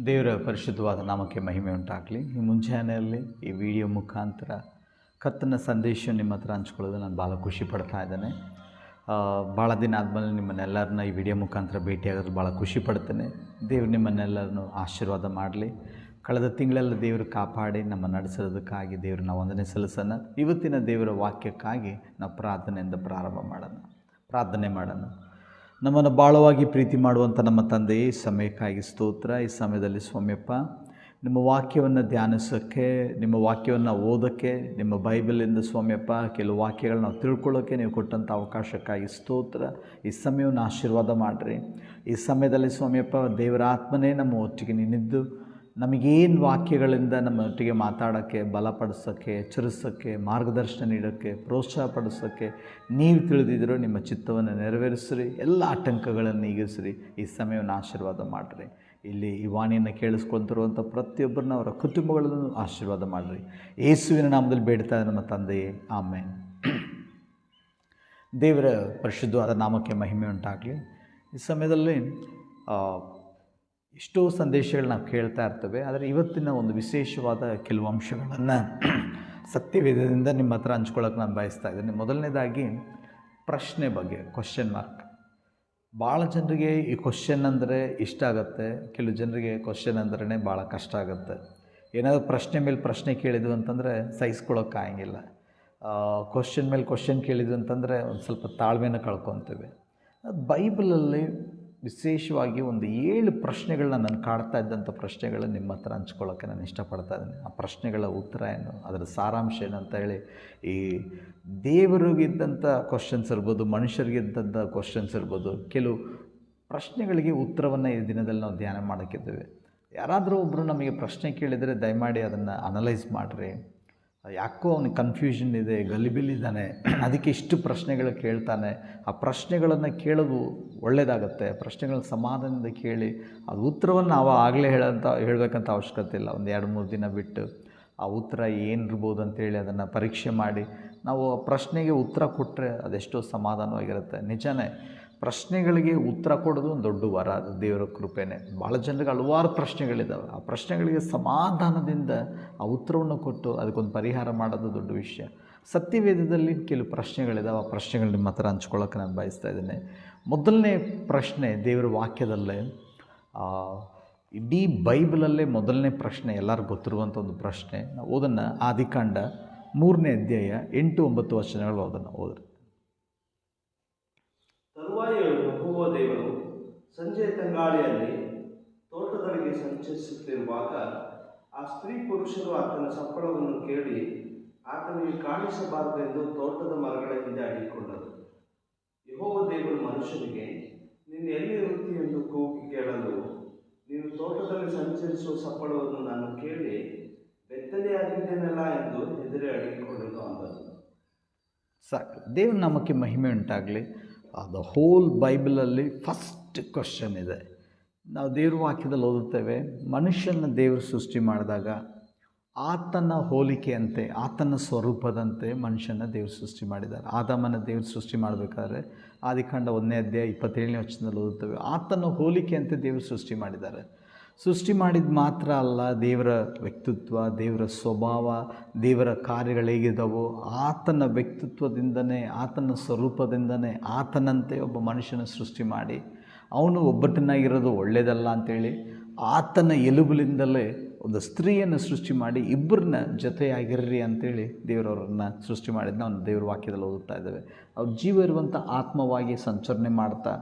ದೇವರ ಪರಿಶುದ್ಧವಾದ ನಾಮಕ್ಕೆ ಮಹಿಮೆ ಉಂಟಾಗಲಿ. ಈ ಮುಂಜಾನೆಯಲ್ಲಿ ಈ ವಿಡಿಯೋ ಮುಖಾಂತರ ಕರ್ತನ ಸಂದೇಶ ನಿಮ್ಮ ಹತ್ರ ಹಂಚ್ಕೊಳ್ಳೋದು ನಾನು ಭಾಳ ಖುಷಿ ಪಡ್ತಾ ಇದ್ದೇನೆ. ಭಾಳ ದಿನ ಆದಮೇಲೆ ನಿಮ್ಮನ್ನೆಲ್ಲರನ್ನ ಈ ವಿಡಿಯೋ ಮುಖಾಂತರ ಭೇಟಿಯಾಗೋದು ಭಾಳ ಖುಷಿ ಪಡ್ತೇನೆ. ದೇವ್ರು ನಿಮ್ಮನ್ನೆಲ್ಲರನ್ನು ಆಶೀರ್ವಾದ ಮಾಡಲಿ. ಕಳೆದ ತಿಂಗಳೆಲ್ಲ ದೇವರು ಕಾಪಾಡಿ ನಮ್ಮ ನಡೆಸೋದಕ್ಕಾಗಿ ದೇವರು ನಾವು ವಂದನೆ ಸಲ್ಲಿಸೋಣ. ಇವತ್ತಿನ ದೇವರ ವಾಕ್ಯಕ್ಕಾಗಿ ನಾವು ಪ್ರಾರ್ಥನೆ ಮಾಡೋಣ. ನಮ್ಮನ್ನು ಭಾಳವಾಗಿ ಪ್ರೀತಿ ಮಾಡುವಂಥ ನಮ್ಮ ತಂದೆಯೇ, ಈ ಸಮಯಕ್ಕಾಗಿ ಸ್ತೋತ್ರ. ಈ ಸಮಯದಲ್ಲಿ ಸ್ವಾಮಿಯಪ್ಪ, ನಿಮ್ಮ ವಾಕ್ಯವನ್ನು ಧ್ಯಾನಿಸೋಕ್ಕೆ, ನಿಮ್ಮ ವಾಕ್ಯವನ್ನು ಓದೋಕ್ಕೆ, ನಿಮ್ಮ ಬೈಬಲಿಂದ ಸ್ವಾಮಿಯಪ್ಪ ಕೆಲವು ವಾಕ್ಯಗಳನ್ನ ನಾವು ತಿಳ್ಕೊಳ್ಳೋಕ್ಕೆ ನೀವು ಕೊಟ್ಟಂಥ ಅವಕಾಶಕ್ಕಾಗಿ ಸ್ತೋತ್ರ. ಈ ಸಮಯವನ್ನು ಆಶೀರ್ವಾದ ಮಾಡಿರಿ. ಈ ಸಮಯದಲ್ಲಿ ಸ್ವಾಮಿಯಪ್ಪ ದೇವರ ಆತ್ಮನೇ ನಮ್ಮ ಒಟ್ಟಿಗೆ ನಿಂತು ನಮಗೇನು ವಾಕ್ಯಗಳಿಂದ ನಮ್ಮ ಒಟ್ಟಿಗೆ ಮಾತಾಡೋಕ್ಕೆ, ಬಲಪಡಿಸೋಕ್ಕೆ, ಎಚ್ಚರಿಸೋಕ್ಕೆ, ಮಾರ್ಗದರ್ಶನ ನೀಡೋಕ್ಕೆ, ಪ್ರೋತ್ಸಾಹ ಪಡಿಸೋಕ್ಕೆ ನೀವು ತಿಳಿದಿದ್ದರೂ ನಿಮ್ಮ ಚಿತ್ತವನ್ನು ನೆರವೇರಿಸ್ರಿ. ಎಲ್ಲ ಆಟಂಕಗಳನ್ನು ನೀಗಿಸ್ರಿ. ಈ ಸಮಯವನ್ನು ಆಶೀರ್ವಾದ ಮಾಡಿರಿ. ಇಲ್ಲಿ ಈ ವಾಣಿಯನ್ನು ಕೇಳಿಸ್ಕೊಳ್ತಿರುವಂಥ ಪ್ರತಿಯೊಬ್ಬರನ್ನ, ಅವರ ಕುಟುಂಬಗಳನ್ನು ಆಶೀರ್ವಾದ ಮಾಡಿರಿ. ಯೇಸುವಿನ ನಾಮದಲ್ಲಿ ಬೇಡ್ತಾ ನಮ್ಮ ತಂದೆಯೇ, ಆಮೇನ್. ದೇವರ ಪರಿಶುದ್ಧವಾದ ನಾಮಕ್ಕೆ ಮಹಿಮೆ ಉಂಟಾಗಲಿ. ಈ ಸಮಯದಲ್ಲಿ ಎಷ್ಟೋ ಸಂದೇಶಗಳು ನಾವು ಕೇಳ್ತಾ ಇರ್ತೇವೆ. ಆದರೆ ಇವತ್ತಿನ ಒಂದು ವಿಶೇಷವಾದ ಕೆಲವು ಅಂಶಗಳನ್ನು ಸತ್ಯವೇದದಿಂದ ನಿಮ್ಮ ಹತ್ರ ಹಂಚ್ಕೊಳ್ಳೋಕೆ ನಾನು ಬಯಸ್ತಾ ಇದ್ದೀನಿ. ಮೊದಲನೇದಾಗಿ ಪ್ರಶ್ನೆ ಬಗ್ಗೆ, ಕ್ವಶನ್ ಮಾರ್ಕ್. ಭಾಳ ಜನರಿಗೆ ಈ ಕ್ವಶನ್ ಅಂದರೆ ಇಷ್ಟ ಆಗುತ್ತೆ, ಕೆಲವು ಜನರಿಗೆ ಕ್ವಶನ್ ಅಂದ್ರೇ ಭಾಳ ಕಷ್ಟ ಆಗುತ್ತೆ. ಏನಾದರೂ ಪ್ರಶ್ನೆ ಮೇಲೆ ಪ್ರಶ್ನೆ ಕೇಳಿದ್ವು ಅಂತಂದರೆ ಸಹಿಸ್ಕೊಳ್ಳೋಕ್ಕಾಗಂಗಿಲ್ಲ. ಕ್ವಶನ್ ಮೇಲೆ ಕ್ವಶನ್ ಕೇಳಿದ್ವು ಅಂತಂದರೆ ಒಂದು ಸ್ವಲ್ಪ ತಾಳ್ಮೆನ ಕಳ್ಕೊತೇವೆ. ಬೈಬಲಲ್ಲಿ ವಿಶೇಷವಾಗಿ ಒಂದು 7 ಪ್ರಶ್ನೆಗಳನ್ನ ನಾನು ಕಾಡ್ತಾ ಇದ್ದಂಥ ಪ್ರಶ್ನೆಗಳನ್ನ ನಿಮ್ಮ ಹತ್ರ ಹಂಚ್ಕೊಳ್ಳೋಕ್ಕೆ ನಾನು ಇಷ್ಟಪಡ್ತಾ ಇದ್ದೀನಿ. ಆ ಪ್ರಶ್ನೆಗಳ ಉತ್ತರ ಏನು, ಅದರ ಸಾರಾಂಶ ಏನು ಅಂತ ಹೇಳಿ, ಈ ದೇವರಿಗಿದ್ದಂಥ ಕ್ವಶನ್ಸ್ ಇರ್ಬೋದು, ಮನುಷ್ಯರಿಗಿದ್ದಂಥ ಕ್ವಶನ್ಸ್ ಇರ್ಬೋದು, ಕೆಲವು ಪ್ರಶ್ನೆಗಳಿಗೆ ಉತ್ತರವನ್ನು ಈ ದಿನದಲ್ಲಿ ನಾವು ಧ್ಯಾನ ಮಾಡೋಕ್ಕಿದ್ದೇವೆ. ಯಾರಾದರೂ ಒಬ್ಬರು ನಮಗೆ ಪ್ರಶ್ನೆ ಕೇಳಿದರೆ ದಯಮಾಡಿ ಅದನ್ನು ಅನಲೈಸ್ ಮಾಡಿರಿ. ಯಾಕೋ ಅವನಿಗೆ ಕನ್ಫ್ಯೂಷನ್ ಇದೆ, ಗಲಿಬಿಲಿದ್ದಾನೆ, ಅದಕ್ಕೆ ಇಷ್ಟು ಪ್ರಶ್ನೆಗಳು ಕೇಳ್ತಾನೆ. ಆ ಪ್ರಶ್ನೆಗಳನ್ನು ಕೇಳೋದು ಒಳ್ಳೆಯದಾಗತ್ತೆ. ಪ್ರಶ್ನೆಗಳನ್ನ ಸಮಾಧಾನದಿಂದ ಕೇಳಿ ಅದು ಉತ್ತರವನ್ನು ನಾವು ಆಗಲೇ ಹೇಳಬೇಕಂತ ಅವಶ್ಯಕತೆ ಇಲ್ಲ. ಒಂದು 2-3 ದಿನ ಬಿಟ್ಟು ಆ ಉತ್ತರ ಏನಿರ್ಬೋದು ಅಂತೇಳಿ ಅದನ್ನು ಪರೀಕ್ಷೆ ಮಾಡಿ ನಾವು ಆ ಪ್ರಶ್ನೆಗೆ ಉತ್ತರ ಕೊಟ್ಟರೆ ಅದೆಷ್ಟೋ ಸಮಾಧಾನವಾಗಿರುತ್ತೆ. ನಿಜನೇ, ಪ್ರಶ್ನೆಗಳಿಗೆ ಉತ್ತರ ಕೊಡೋದು ಒಂದು ದೊಡ್ಡ ವರ, ಅದು ದೇವರ ಕೃಪೆನೇ. ಭಾಳ ಜನರಿಗೆ ಹಲವಾರು ಪ್ರಶ್ನೆಗಳಿದ್ದಾವೆ. ಆ ಪ್ರಶ್ನೆಗಳಿಗೆ ಸಮಾಧಾನದಿಂದ ಆ ಉತ್ತರವನ್ನು ಕೊಟ್ಟು ಅದಕ್ಕೊಂದು ಪರಿಹಾರ ಮಾಡೋದು ದೊಡ್ಡ ವಿಷಯ. ಸತ್ಯವೇದದಲ್ಲಿ ಕೆಲವು ಪ್ರಶ್ನೆಗಳಿದ್ದಾವೆ. ಆ ಪ್ರಶ್ನೆಗಳು ನಿಮ್ಮ ಹತ್ರ ಹಂಚ್ಕೊಳ್ಳೋಕೆ ನಾನು ಬಯಸ್ತಾ ಇದ್ದೇನೆ. ಮೊದಲನೇ ಪ್ರಶ್ನೆ ದೇವರ ವಾಕ್ಯದಲ್ಲೇ, ಇಡೀ ಬೈಬಲಲ್ಲೇ ಮೊದಲನೇ ಪ್ರಶ್ನೆ, ಎಲ್ಲರಿಗೂ ಗೊತ್ತಿರುವಂಥ ಒಂದು ಪ್ರಶ್ನೆ. ನಾವು ಓದನ್ನು ಆದಿಕಾಂಡ 3ನೇ ಅಧ್ಯಾಯ 8-9 ವಚನಗಳು ಓದ್ರಿ. ತರುವಾಯ ಯೆಹೋವ ದೇವರು ಸಂಜೆಯ ತಂಗಾಳಿಯಲ್ಲಿ ತೋಟದೊಳಗೆ ಸಂಚರಿಸುತ್ತಿರುವಾಗ ಆ ಸ್ತ್ರೀ ಪುರುಷರು ಆತನ ಸಪ್ಪಳವನ್ನು ಕೇಳಿ ಆತನಿಗೆ ಕಾಣಿಸಬಾರದೆಂದು ತೋಟದ ಮರಗಳ ಹಿಂದೆ ಅಡಿಕೊಂಡರು. ಯೆಹೋವ ದೇವರು ಮನುಷ್ಯನಿಗೆ, ನೀನು ಎಲ್ಲಿರುತ್ತಿ ಎಂದು ಕೂಗಿ ಕೇಳಲು, ನೀನು ತೋಟದಲ್ಲಿ ಸಂಚರಿಸುವ ಸಪ್ಪಳವನ್ನು ನಾನು ಕೇಳಿ ಬೆತ್ತಲೆಯಾಗಿದ್ದೇನಲ್ಲ ಎಂದು ಹೆದರಿ ಅಡಿಕೊಂಡನು ಅಂದನು. ಸಾಕು. ದೇವ್ರ ನಾಮಕ್ಕೆ ಮಹಿಮೆ ಉಂಟಾಗಲಿ. ದ ಹೋಲ್ ಬೈಬಲಲ್ಲಿ ಫಸ್ಟ್ ಕ್ವಶನ್ ಇದೆ. ನಾವು ದೇವ್ರ ವಾಕ್ಯದಲ್ಲಿ ಓದುತ್ತೇವೆ, ಮನುಷ್ಯನ ದೇವರು ಸೃಷ್ಟಿ ಮಾಡಿದಾಗ ಆತನ ಹೋಲಿಕೆಯಂತೆ, ಆತನ ಸ್ವರೂಪದಂತೆ ಮನುಷ್ಯನ ದೇವರು ಸೃಷ್ಟಿ ಮಾಡಿದ್ದಾರೆ. ಆದಾಮನ ದೇವರು ಸೃಷ್ಟಿ ಮಾಡಬೇಕಾದ್ರೆ ಆದಿಕಾಂಡ 1ನೇ ಅಧ್ಯಾಯ 27ನೇ ವಚನದಲ್ಲಿ ಓದುತ್ತೇವೆ, ಆತನ ಹೋಲಿಕೆಯಂತೆ ದೇವರು ಸೃಷ್ಟಿ ಮಾಡಿದ್ದಾರೆ. ಸೃಷ್ಟಿ ಮಾಡಿದ ಮಾತ್ರ ಅಲ್ಲ, ದೇವರ ವ್ಯಕ್ತಿತ್ವ, ದೇವರ ಸ್ವಭಾವ, ದೇವರ ಕಾರ್ಯಗಳು ಹೇಗಿದ್ದಾವೋ ಆತನ ವ್ಯಕ್ತಿತ್ವದಿಂದನೇ, ಆತನ ಸ್ವರೂಪದಿಂದನೇ ಆತನಂತೆ ಒಬ್ಬ ಮನುಷ್ಯನ ಸೃಷ್ಟಿ ಮಾಡಿ, ಅವನು ಒಬ್ಬಟ್ಟನಾಗಿರೋದು ಒಳ್ಳೆಯದಲ್ಲ ಅಂಥೇಳಿ ಆತನ ಎಲುಬಲಿಂದಲೇ ಒಂದು ಸ್ತ್ರೀಯನ್ನು ಸೃಷ್ಟಿ ಮಾಡಿ ಇಬ್ಬರನ್ನ ಜೊತೆಯಾಗಿರ್ರಿ ಅಂಥೇಳಿ ದೇವರವ್ರನ್ನ ಸೃಷ್ಟಿ ಮಾಡಿದ್ನ ನಾವು ದೇವ್ರ ವಾಕ್ಯದಲ್ಲಿ ಓದುತ್ತಾ ಇದ್ದೇವೆ. ಅವ್ರ ಜೀವ ಇರುವಂಥ ಆತ್ಮವಾಗಿ ಸಂಚರಣೆ ಮಾಡ್ತಾ,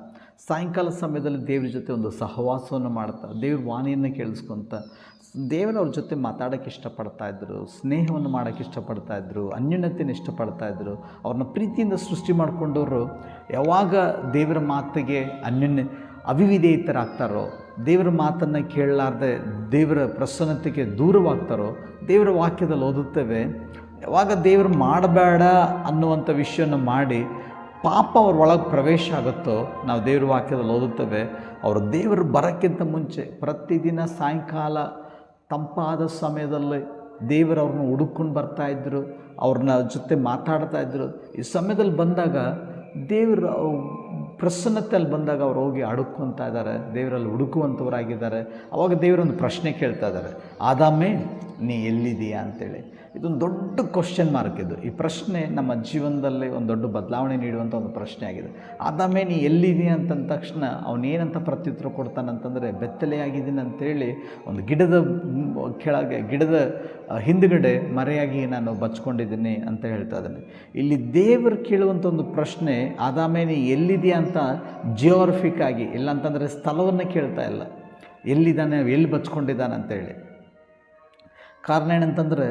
ಸಾಯಂಕಾಲ ಸಮಯದಲ್ಲಿ ದೇವ್ರ ಜೊತೆ ಒಂದು ಸಹವಾಸವನ್ನು ಮಾಡ್ತಾ, ದೇವ್ರ ವಾಣಿಯನ್ನು ಕೇಳಿಸ್ಕೊತ, ದೇವರವ್ರ ಜೊತೆ ಮಾತಾಡೋಕ್ಕೆ ಇಷ್ಟಪಡ್ತಾಯಿದ್ರು, ಸ್ನೇಹವನ್ನು ಮಾಡೋಕ್ಕೆ ಇಷ್ಟಪಡ್ತಾಯಿದ್ರು, ಅನ್ಯೋನ್ಯತೆಯನ್ನು ಇಷ್ಟಪಡ್ತಾಯಿದ್ರು. ಅವ್ರನ್ನ ಪ್ರೀತಿಯಿಂದ ಸೃಷ್ಟಿ ಮಾಡಿಕೊಂಡವರು ಯಾವಾಗ ದೇವರ ಮಾತಿಗೆ ಅವಿವಿಧೇಯತರಾಗ್ತಾರೋ, ದೇವರ ಮಾತನ್ನು ಕೇಳಲಾರ್ದೆ ದೇವರ ಪ್ರಸನ್ನತೆಗೆ ದೂರವಾಗ್ತಾರೋ, ದೇವರ ವಾಕ್ಯದಲ್ಲಿ ಓದುತ್ತೇವೆ, ಯಾವಾಗ ದೇವರು ಮಾಡಬೇಡ ಅನ್ನುವಂಥ ವಿಷಯವನ್ನು ಮಾಡಿ ಪಾಪ ಅವ್ರ ಒಳಗೆ ಪ್ರವೇಶ ಆಗುತ್ತೋ, ನಾವು ದೇವ್ರ ವಾಕ್ಯದಲ್ಲಿ ಓದುತ್ತೇವೆ, ಅವರು ದೇವರು ಬರೋಕ್ಕಿಂತ ಮುಂಚೆ ಪ್ರತಿದಿನ ಸಾಯಂಕಾಲ ತಂಪಾದ ಸಮಯದಲ್ಲಿ ದೇವರು ಅವ್ರನ್ನ ಹುಡುಕೊಂಡು ಬರ್ತಾಯಿದ್ರು, ಅವ್ರನ್ನ ಜೊತೆ ಮಾತಾಡ್ತಾಯಿದ್ರು. ಈ ಸಮಯದಲ್ಲಿ ಬಂದಾಗ ದೇವರು ಪ್ರಸನ್ನತೆಯಲ್ಲಿ ಬಂದಾಗ ಅವ್ರು ಹೋಗಿ ಅಡುಕೊಂತ ಇದ್ದಾರೆ, ದೇವರಲ್ಲಿ ಹುಡುಕುವಂಥವರಾಗಿದ್ದಾರೆ. ಅವಾಗ ದೇವರೊಂದು ಪ್ರಶ್ನೆ ಕೇಳ್ತಾ ಇದ್ದಾರೆ, ಆದಾಮೇ ನೀ ಎಲ್ಲಿದೆಯಾ ಅಂತೇಳಿ. ಇದೊಂದು ದೊಡ್ಡ ಕ್ವಶನ್ ಮಾರ್ಕ್ ಇದು. ಈ ಪ್ರಶ್ನೆ ನಮ್ಮ ಜೀವನದಲ್ಲಿ ಒಂದು ದೊಡ್ಡ ಬದಲಾವಣೆ ನೀಡುವಂಥ ಒಂದು ಪ್ರಶ್ನೆ ಆಗಿದೆ. ಆದಾಮೇ ನೀ ಎಲ್ಲಿದೆಯಾ ಅಂತಂದ ತಕ್ಷಣ ಅವನೇನಂತ ಪ್ರತ್ಯುತ್ತರ ಕೊಡ್ತಾನಂತಂದರೆ, ಬೆತ್ತಲೆಯಾಗಿದ್ದೀನಿ ಅಂತೇಳಿ ಒಂದು ಗಿಡದ ಕೆಳಗೆ, ಗಿಡದ ಹಿಂದುಗಡೆ ಮರೆಯಾಗಿ ನಾನು ಬಚ್ಕೊಂಡಿದ್ದೀನಿ ಅಂತ ಹೇಳ್ತಾ ಇದ್ದಾನೆ. ಇಲ್ಲಿ ದೇವರು ಕೇಳುವಂಥ ಒಂದು ಪ್ರಶ್ನೆ, ಆದಾಮೇ ನೀ ಎಲ್ಲಿದೆಯಾ ಅಂತ ಜಿಯೋಗ್ರಫಿಕ್ ಆಗಿ, ಇಲ್ಲಾಂತಂದರೆ ಸ್ಥಳವನ್ನು ಕೇಳ್ತಾ ಇಲ್ಲ, ಎಲ್ಲಿದ್ದಾನೆ, ಎಲ್ಲಿ ಬಚ್ಕೊಂಡಿದ್ದಾನೆ ಅಂತೇಳಿ. ಕಾರಣ ಏನಂತಂದರೆ,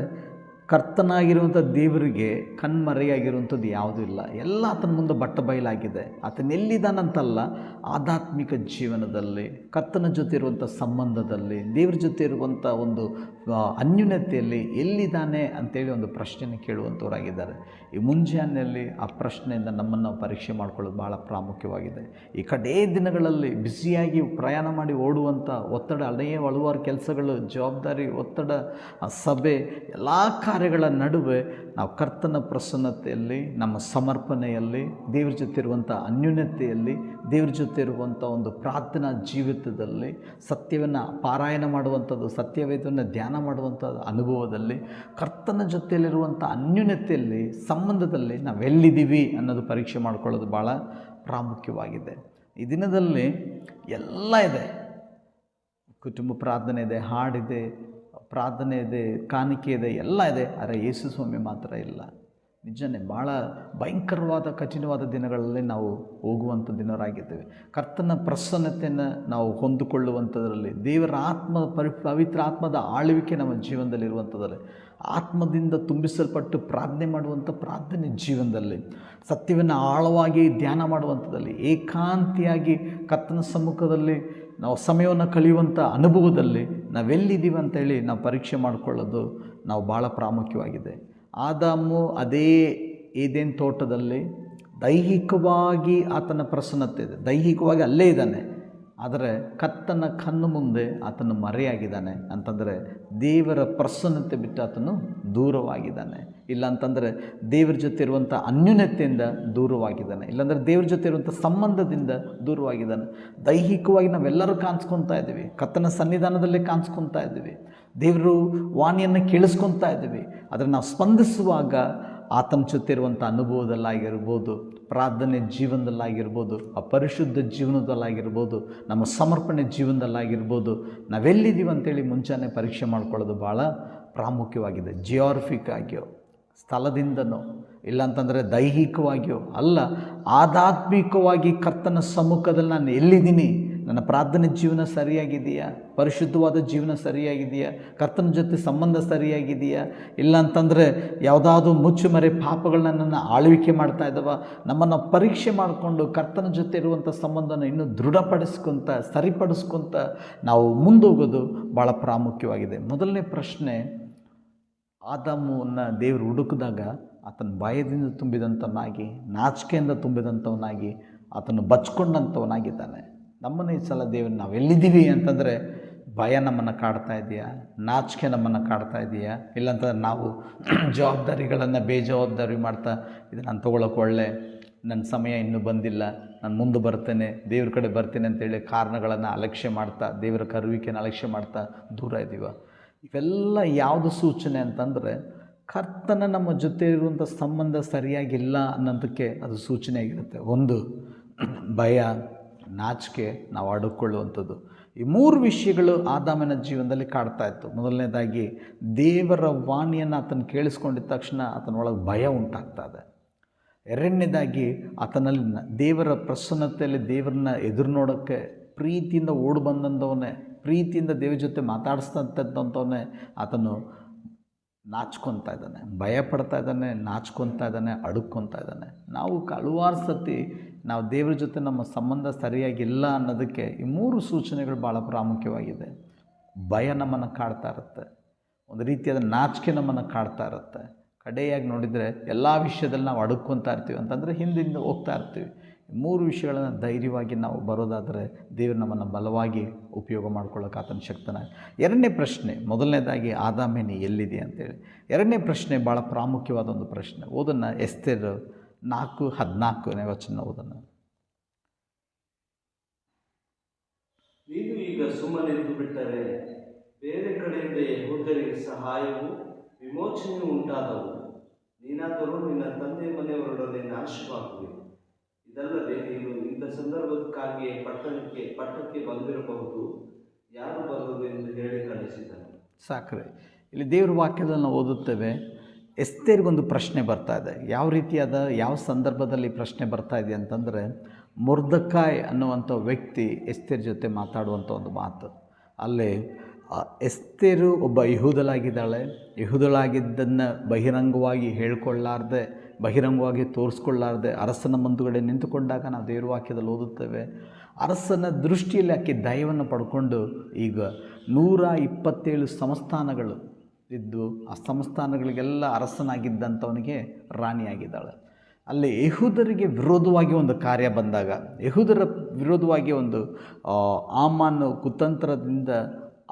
ಕರ್ತನಾಗಿರುವಂಥ ದೇವರಿಗೆ ಕಣ್ಮರೆಯಾಗಿರುವಂಥದ್ದು ಯಾವುದೂ ಇಲ್ಲ. ಎಲ್ಲ ಆತನ ಮುಂದೆ ಬಟ್ಟ ಬಯಲಾಗಿದೆ. ಆತನ ಎಲ್ಲಿದ್ದಾನಂತಲ್ಲ, ಆಧ್ಯಾತ್ಮಿಕ ಜೀವನದಲ್ಲಿ, ಕರ್ತನ ಜೊತೆ ಇರುವಂಥ ಸಂಬಂಧದಲ್ಲಿ, ದೇವ್ರ ಜೊತೆ ಇರುವಂಥ ಒಂದು ಅನ್ಯೂನ್ಯತೆಯಲ್ಲಿ ಎಲ್ಲಿದ್ದಾನೆ ಅಂತೇಳಿ ಒಂದು ಪ್ರಶ್ನೆಯನ್ನು ಕೇಳುವಂಥವರಾಗಿದ್ದಾರೆ. ಈ ಮುಂಜಾನೆಯಲ್ಲಿ ಆ ಪ್ರಶ್ನೆಯಿಂದ ನಮ್ಮನ್ನು ಪರೀಕ್ಷೆ ಮಾಡ್ಕೊಳ್ಳೋದು ಭಾಳ ಪ್ರಾಮುಖ್ಯವಾಗಿದೆ. ಈ ಕಡೇ ದಿನಗಳಲ್ಲಿ ಬ್ಯುಸಿಯಾಗಿ ಪ್ರಯಾಣ ಮಾಡಿ ಓಡುವಂಥ ಒತ್ತಡ, ಹಲವಾರು ಕೆಲಸಗಳು, ಜವಾಬ್ದಾರಿ, ಒತ್ತಡ, ಸಭೆ, ಎಲ್ಲ ಕಾರ್ಯಗಳ ನಡುವೆ ನಾವು ಕರ್ತನ ಪ್ರಸನ್ನತೆಯಲ್ಲಿ, ನಮ್ಮ ಸಮರ್ಪಣೆಯಲ್ಲಿ, ದೇವ್ರ ಜೊತೆ ಇರುವಂಥ ಅನ್ಯೂನ್ಯತೆಯಲ್ಲಿ, ದೇವ್ರ ಜೊತೆ ಇರುವಂಥ ಒಂದು ಪ್ರಾರ್ಥನಾ ಜೀವಿತದಲ್ಲಿ, ಸತ್ಯವನ್ನು ಪಾರಾಯಣ ಮಾಡುವಂಥದ್ದು, ಸತ್ಯವೇದವನ್ನು ಧ್ಯಾನ ಮಾಡುವಂಥದ್ದು ಅನುಭವದಲ್ಲಿ, ಕರ್ತನ ಜೊತೆಯಲ್ಲಿರುವಂಥ ಅನ್ಯೂನ್ಯತೆಯಲ್ಲಿ, ಸಂಬಂಧದಲ್ಲಿ ನಾವೆಲ್ಲಿದ್ದೀವಿ ಅನ್ನೋದು ಪರೀಕ್ಷೆ ಮಾಡ್ಕೊಳ್ಳೋದು ಭಾಳ ಪ್ರಾಮುಖ್ಯವಾಗಿದೆ. ಈ ದಿನದಲ್ಲಿ ಎಲ್ಲ ಇದೆ. ಕುಟುಂಬ ಪ್ರಾರ್ಥನೆ ಇದೆ, ಹಾಡಿದೆ, ಪ್ರಾರ್ಥನೆ ಇದೆ, ಕಾಣಿಕೆ ಇದೆ, ಎಲ್ಲ ಇದೆ. ಆದರೆ ಯೇಸು ಸ್ವಾಮಿ ಮಾತ್ರ ಇಲ್ಲ. ನಿಜನೇ ಭಾಳ ಭಯಂಕರವಾದ ಕಠಿಣವಾದ ದಿನಗಳಲ್ಲಿ ನಾವು ಹೋಗುವಂಥ ದಿನರಾಗಿದ್ದೇವೆ. ಕರ್ತನ ಪ್ರಸನ್ನತೆಯನ್ನು ನಾವು ಹೊಂದಿಕೊಳ್ಳುವಂಥದ್ರಲ್ಲಿ, ದೇವರ ಪವಿತ್ರ ಆತ್ಮದ ಆಳ್ವಿಕೆ ನಮ್ಮ ಜೀವನದಲ್ಲಿರುವಂಥದ್ರಲ್ಲಿ, ಆತ್ಮದಿಂದ ತುಂಬಿಸಲ್ಪಟ್ಟು ಪ್ರಾರ್ಥನೆ ಮಾಡುವಂಥ ಪ್ರಾರ್ಥನೆ ಜೀವನದಲ್ಲಿ, ಸತ್ಯವನ್ನು ಆಳವಾಗಿ ಧ್ಯಾನ ಮಾಡುವಂಥದ್ದಲ್ಲಿ, ಏಕಾಂತಿಯಾಗಿ ಕರ್ತನ ಸಮ್ಮುಖದಲ್ಲಿ ನಾವು ಸಮಯವನ್ನು ಕಳೆಯುವಂಥ ಅನುಭವದಲ್ಲಿ ನಾವೆಲ್ಲಿದ್ದೀವಿ ಅಂತೇಳಿ ನಾವು ಪರೀಕ್ಷೆ ಮಾಡಿಕೊಳ್ಳೋದು ನಾವು ಭಾಳ ಪ್ರಾಮುಖ್ಯವಾಗಿದೆ. ಆದಾಮು ಅದೇ ಏದೇನ್ ತೋಟದಲ್ಲಿ ದೈಹಿಕವಾಗಿ ಆತನ ಪ್ರಸನ್ನತೆ ಇದೆ, ದೈಹಿಕವಾಗಿ ಅಲ್ಲೇ ಇದ್ದಾನೆ. ಆದರೆ ಕರ್ತನ ಕಣ್ಣು ಮುಂದೆ ಆತನು ಮರೆಯಾಗಿದ್ದಾನೆ ಅಂತಂದರೆ ದೇವರ ಪ್ರಸನ್ನತೆ ಬಿಟ್ಟು ಆತನು ದೂರವಾಗಿದ್ದಾನೆ. ಇಲ್ಲ ಅಂತಂದರೆ ದೇವ್ರ ಜೊತೆ ಇರುವಂಥ ಅನ್ಯೂನ್ಯತೆಯಿಂದ ದೂರವಾಗಿದ್ದಾನೆ. ಇಲ್ಲಾಂದರೆ ದೇವ್ರ ಜೊತೆ ಇರುವಂಥ ಸಂಬಂಧದಿಂದ ದೂರವಾಗಿದ್ದಾನೆ. ದೈಹಿಕವಾಗಿ ನಾವೆಲ್ಲರೂ ಕಾಣಿಸ್ಕೊತಾ ಇದ್ದೀವಿ, ಕರ್ತನ ಸನ್ನಿಧಾನದಲ್ಲೇ ಕಾಣಿಸ್ಕೊತಾ ಇದ್ದೀವಿ, ದೇವರು ವಾಣಿಯನ್ನು ಕೇಳಿಸ್ಕೊತಾ ಇದ್ದೀವಿ. ಆದರೆ ನಾವು ಸ್ಪಂದಿಸುವಾಗ ಆತನ ಜೊತೆ ಇರುವಂಥ ಅನುಭವದಲ್ಲಾಗಿರ್ಬೋದು, ಪ್ರಾರ್ಥನೆ ಜೀವನದಲ್ಲಾಗಿರ್ಬೋದು, ಆ ಪರಿಶುದ್ಧ ಜೀವನದಲ್ಲಾಗಿರ್ಬೋದು, ನಮ್ಮ ಸಮರ್ಪಣೆ ಜೀವನದಲ್ಲಾಗಿರ್ಬೋದು, ನಾವೆಲ್ಲಿದ್ದೀವಿ ಅಂತೇಳಿ ಮುಂಚಾನೆ ಪರೀಕ್ಷೆ ಮಾಡ್ಕೊಳ್ಳೋದು ಭಾಳ ಪ್ರಾಮುಖ್ಯವಾಗಿದೆ. ಜಿಯೋಗ್ರಫಿಕ್ ಆಗಿಯೋ, ಸ್ಥಳದಿಂದನೋ, ಇಲ್ಲಾಂತಂದರೆ ದೈಹಿಕವಾಗಿಯೋ ಅಲ್ಲ, ಆಧ್ಯಾತ್ಮಿಕವಾಗಿ ಕರ್ತನ ಸಮ್ಮುಖದಲ್ಲಿ ನಾನು ಎಲ್ಲಿದ್ದೀನಿ, ನನ್ನ ಪ್ರಾರ್ಥನೆ ಜೀವನ ಸರಿಯಾಗಿದೆಯಾ, ಪರಿಶುದ್ಧವಾದ ಜೀವನ ಸರಿಯಾಗಿದೆಯಾ, ಕರ್ತನ ಜೊತೆ ಸಂಬಂಧ ಸರಿಯಾಗಿದೆಯಾ, ಇಲ್ಲಾಂತಂದರೆ ಯಾವುದಾದ್ರೂ ಮುಚ್ಚುಮರೆ ಪಾಪಗಳನ್ನ ನನ್ನ ಆಳ್ವಿಕೆ ಮಾಡ್ತಾ ಇದ್ದಾವ, ನಮ್ಮನ್ನು ಪರೀಕ್ಷೆ ಮಾಡಿಕೊಂಡು ಕರ್ತನ ಜೊತೆ ಇರುವಂಥ ಸಂಬಂಧನ ಇನ್ನೂ ದೃಢಪಡಿಸ್ಕೊತ, ಸರಿಪಡಿಸ್ಕೊತ ನಾವು ಮುಂದೋಗೋದು ಭಾಳ ಪ್ರಾಮುಖ್ಯವಾಗಿದೆ. ಮೊದಲನೇ ಪ್ರಶ್ನೆ, ಆದಾಮನ್ನು ದೇವರು ಹುಡುಕಿದಾಗ ಆತನ ಭಯದಿಂದ ತುಂಬಿದಂಥವನಾಗಿ, ನಾಚಿಕೆಯಿಂದ ತುಂಬಿದಂಥವನಾಗಿ, ಆತನು ಬಚ್ಕೊಂಡಂಥವನಾಗಿದ್ದಾನೆ. ನಮ್ಮನ್ನು ಈ ಸಲ ದೇವರು ನಾವೆಲ್ಲಿದ್ದೀವಿ ಅಂತಂದರೆ, ಭಯ ನಮ್ಮನ್ನು ಕಾಡ್ತಾ ಇದೆಯಾ, ನಾಚಿಕೆ ನಮ್ಮನ್ನು ಕಾಡ್ತಾ ಇದೆಯಾ, ಇಲ್ಲಾಂತಂದ್ರೆ ನಾವು ಜವಾಬ್ದಾರಿಗಳನ್ನು ಬೇಜವಾಬ್ದಾರಿ ಮಾಡ್ತಾ, ಇದು ನಾನು ತೊಗೊಳಕ್ಕೆ ಒಳ್ಳೆ, ನನ್ನ ಸಮಯ ಇನ್ನೂ ಬಂದಿಲ್ಲ, ನಾನು ಮುಂದೆ ಬರ್ತೇನೆ, ದೇವ್ರ ಕಡೆ ಬರ್ತೀನಿ ಅಂತೇಳಿ ಕಾರಣಗಳನ್ನು ಅಲಕ್ಷ್ಯ ಮಾಡ್ತಾ, ದೇವರ ಕರುವಿಕೆಯನ್ನು ಅಲಕ್ಷ್ಯ ಮಾಡ್ತಾ ದೂರ ಇದ್ದೀವ. ಇವೆಲ್ಲ ಯಾವುದು ಸೂಚನೆ ಅಂತಂದರೆ, ಕರ್ತನ ನಮ್ಮ ಜೊತೆ ಇರುವಂಥ ಸಂಬಂಧ ಸರಿಯಾಗಿಲ್ಲ ಅನ್ನೋದಕ್ಕೆ ಅದು ಸೂಚನೆ ಆಗಿರುತ್ತೆ. ಒಂದು, ಭಯ, ನಾಚಿಕೆ, ನಾವು ಅಡುಕೊಳ್ಳುವಂಥದ್ದು. ಈ ಮೂರು ವಿಷಯಗಳು ಆದಾಮನ ಜೀವನದಲ್ಲಿ ಕಾಡ್ತಾ ಇತ್ತು. ಮೊದಲನೇದಾಗಿ, ದೇವರ ವಾಣಿಯನ್ನು ಆತನ ಕೇಳಿಸ್ಕೊಂಡಿದ್ದ ತಕ್ಷಣ ಆತನೊಳಗೆ ಭಯ ಉಂಟಾಗ್ತಾ ಇದೆ. ಎರಡನೇದಾಗಿ, ಆತನಲ್ಲಿ ದೇವರ ಪ್ರಸನ್ನತೆಯಲ್ಲಿ ದೇವರನ್ನ ಎದುರು ನೋಡೋಕ್ಕೆ ಪ್ರೀತಿಯಿಂದ ಓಡಿ ಬಂದಂಥವನ್ನೇ, ಪ್ರೀತಿಯಿಂದ ದೇವ್ರ ಜೊತೆ ಮಾತಾಡಿಸ್ತಂಥವನ್ನೇ ಆತನು ನಾಚ್ಕೊತಾ ಇದ್ದಾನೆ, ಭಯ ಪಡ್ತಾ ಇದ್ದಾನೆ, ನಾಚ್ಕೊತಾ ಇದ್ದಾನೆ, ಅಡುಕ್ಕೊತಾ ಇದ್ದಾನೆ. ನಾವು ಹಲವಾರು ಸತಿ ನಾವು ದೇವ್ರ ಜೊತೆ ನಮ್ಮ ಸಂಬಂಧ ಸರಿಯಾಗಿಲ್ಲ ಅನ್ನೋದಕ್ಕೆ ಈ ಮೂರು ಸೂಚನೆಗಳು ಭಾಳ ಪ್ರಾಮುಖ್ಯವಾಗಿದೆ. ಭಯ ನಮ್ಮನ್ನು ಕಾಡ್ತಾ ಇರುತ್ತೆ, ಒಂದು ರೀತಿಯಾದ ನಾಚಿಕೆ ನಮ್ಮನ್ನು ಕಾಡ್ತಾ ಇರುತ್ತೆ. ಕಡೆಯಾಗಿ ನೋಡಿದರೆ ಎಲ್ಲ ವಿಷಯದಲ್ಲಿ ನಾವು ಅಡುಕ್ಕೊತಾ ಇರ್ತೀವಿ ಅಂತಂದರೆ ಹಿಂದಿಂದ ಹೋಗ್ತಾ ಇರ್ತೀವಿ. ಮೂರು ವಿಷಯಗಳನ್ನು ಧೈರ್ಯವಾಗಿ ನಾವು ಬರೋದಾದರೆ ದೇವರು ನಮ್ಮನ್ನು ಬಲವಾಗಿ ಉಪಯೋಗ ಮಾಡ್ಕೊಳ್ಳೋಕೆ ಆತನ ಶಕ್ತನಾಗಿ. ಎರಡನೇ ಪ್ರಶ್ನೆ, ಮೊದಲನೇದಾಗಿ ಆದಾಮೇ ನೀ ಎಲ್ಲಿದೆ ಅಂತೇಳಿ. ಎರಡನೇ ಪ್ರಶ್ನೆ ಭಾಳ ಪ್ರಾಮುಖ್ಯವಾದ ಒಂದು ಪ್ರಶ್ನೆ. ಓದನ್ನು ಎಸ್ತೇರ್ 4:14 ವಚನ ಓದನ್ನು. ಸುಮ್ಮನಿದ್ದು ಬಿಟ್ಟರೆ ಬೇರೆ ಕಡೆಯಿಂದ ಯೆಹೂದ್ಯರಿಗೆ ಸಹಾಯವೂ ವಿಮೋಚನೆಯೂ ಉಂಟಾದವು. ನೀನಾದರೂ ನಿನ್ನ ತಂದೆ ಮನೆಯವರೊಡನೆ ನಾಶವಾಗುವೆ. ಇದಲ್ಲದೆ ನೀನು ಇಂಥ ಸಂದರ್ಭಕ್ಕಾಗಿಯೇ ಪಟ್ಟಕ್ಕೆ ಬಂದಿರಬಹುದು. ಯಾರು ಬರುವುದು ಎಂದು ಹೇಳಿ ಕಳಿಸಿದನು. ಸಾಕ್ರೆ. ಇಲ್ಲಿ ದೇವ್ರ ವಾಕ್ಯದಲ್ಲಿ ನಾವು ಓದುತ್ತೇವೆ, ಎಸ್ತೇರಿಗೊಂದು ಪ್ರಶ್ನೆ ಬರ್ತಾ ಇದೆ. ಯಾವ ರೀತಿಯಾದ ಯಾವ ಸಂದರ್ಭದಲ್ಲಿ ಪ್ರಶ್ನೆ ಬರ್ತಾ ಇದೆ ಅಂತಂದರೆ, ಮೊರ್ದೆಖಾಯ್ ಅನ್ನುವಂಥ ವ್ಯಕ್ತಿ ಎಸ್ತೇರ್ ಜೊತೆ ಮಾತಾಡುವಂಥ ಒಂದು ಮಾತು. ಅಲ್ಲಿ ಎಸ್ತೇರು ಒಬ್ಬ ಯಹೂದಳಾಗಿದ್ದಾಳೆ. ಯಹೂದಳಾಗಿದ್ದನ್ನು ಬಹಿರಂಗವಾಗಿ ಹೇಳ್ಕೊಳ್ಳಾರ್ದೆ, ಬಹಿರಂಗವಾಗಿ ತೋರಿಸ್ಕೊಳ್ಳಾರ್ದೆ ಅರಸನ ಮುಂದುಗಡೆ ನಿಂತುಕೊಂಡಾಗ ನಾವು ದೇವ್ರ ವಾಕ್ಯದಲ್ಲಿ ಓದುತ್ತೇವೆ, ಅರಸನ ದೃಷ್ಟಿಯಲ್ಲಿ ಆಕೆ ದಯವನ್ನು ಪಡ್ಕೊಂಡು ಈಗ 127 ಸಂಸ್ಥಾನಗಳು ಇದ್ದು ಆ ಸಂಸ್ಥಾನಗಳಿಗೆಲ್ಲ ಅರಸನಾಗಿದ್ದಂಥವನಿಗೆ ರಾಣಿಯಾಗಿದ್ದಾಳೆ. ಅಲ್ಲಿ ಯೆಹೂದರಿಗೆ ವಿರೋಧವಾಗಿ ಒಂದು ಕಾರ್ಯ ಬಂದಾಗ, ಯೆಹೂದರ ವಿರೋಧವಾಗಿ ಒಂದು ಆಮಾನು ಕುತಂತ್ರದಿಂದ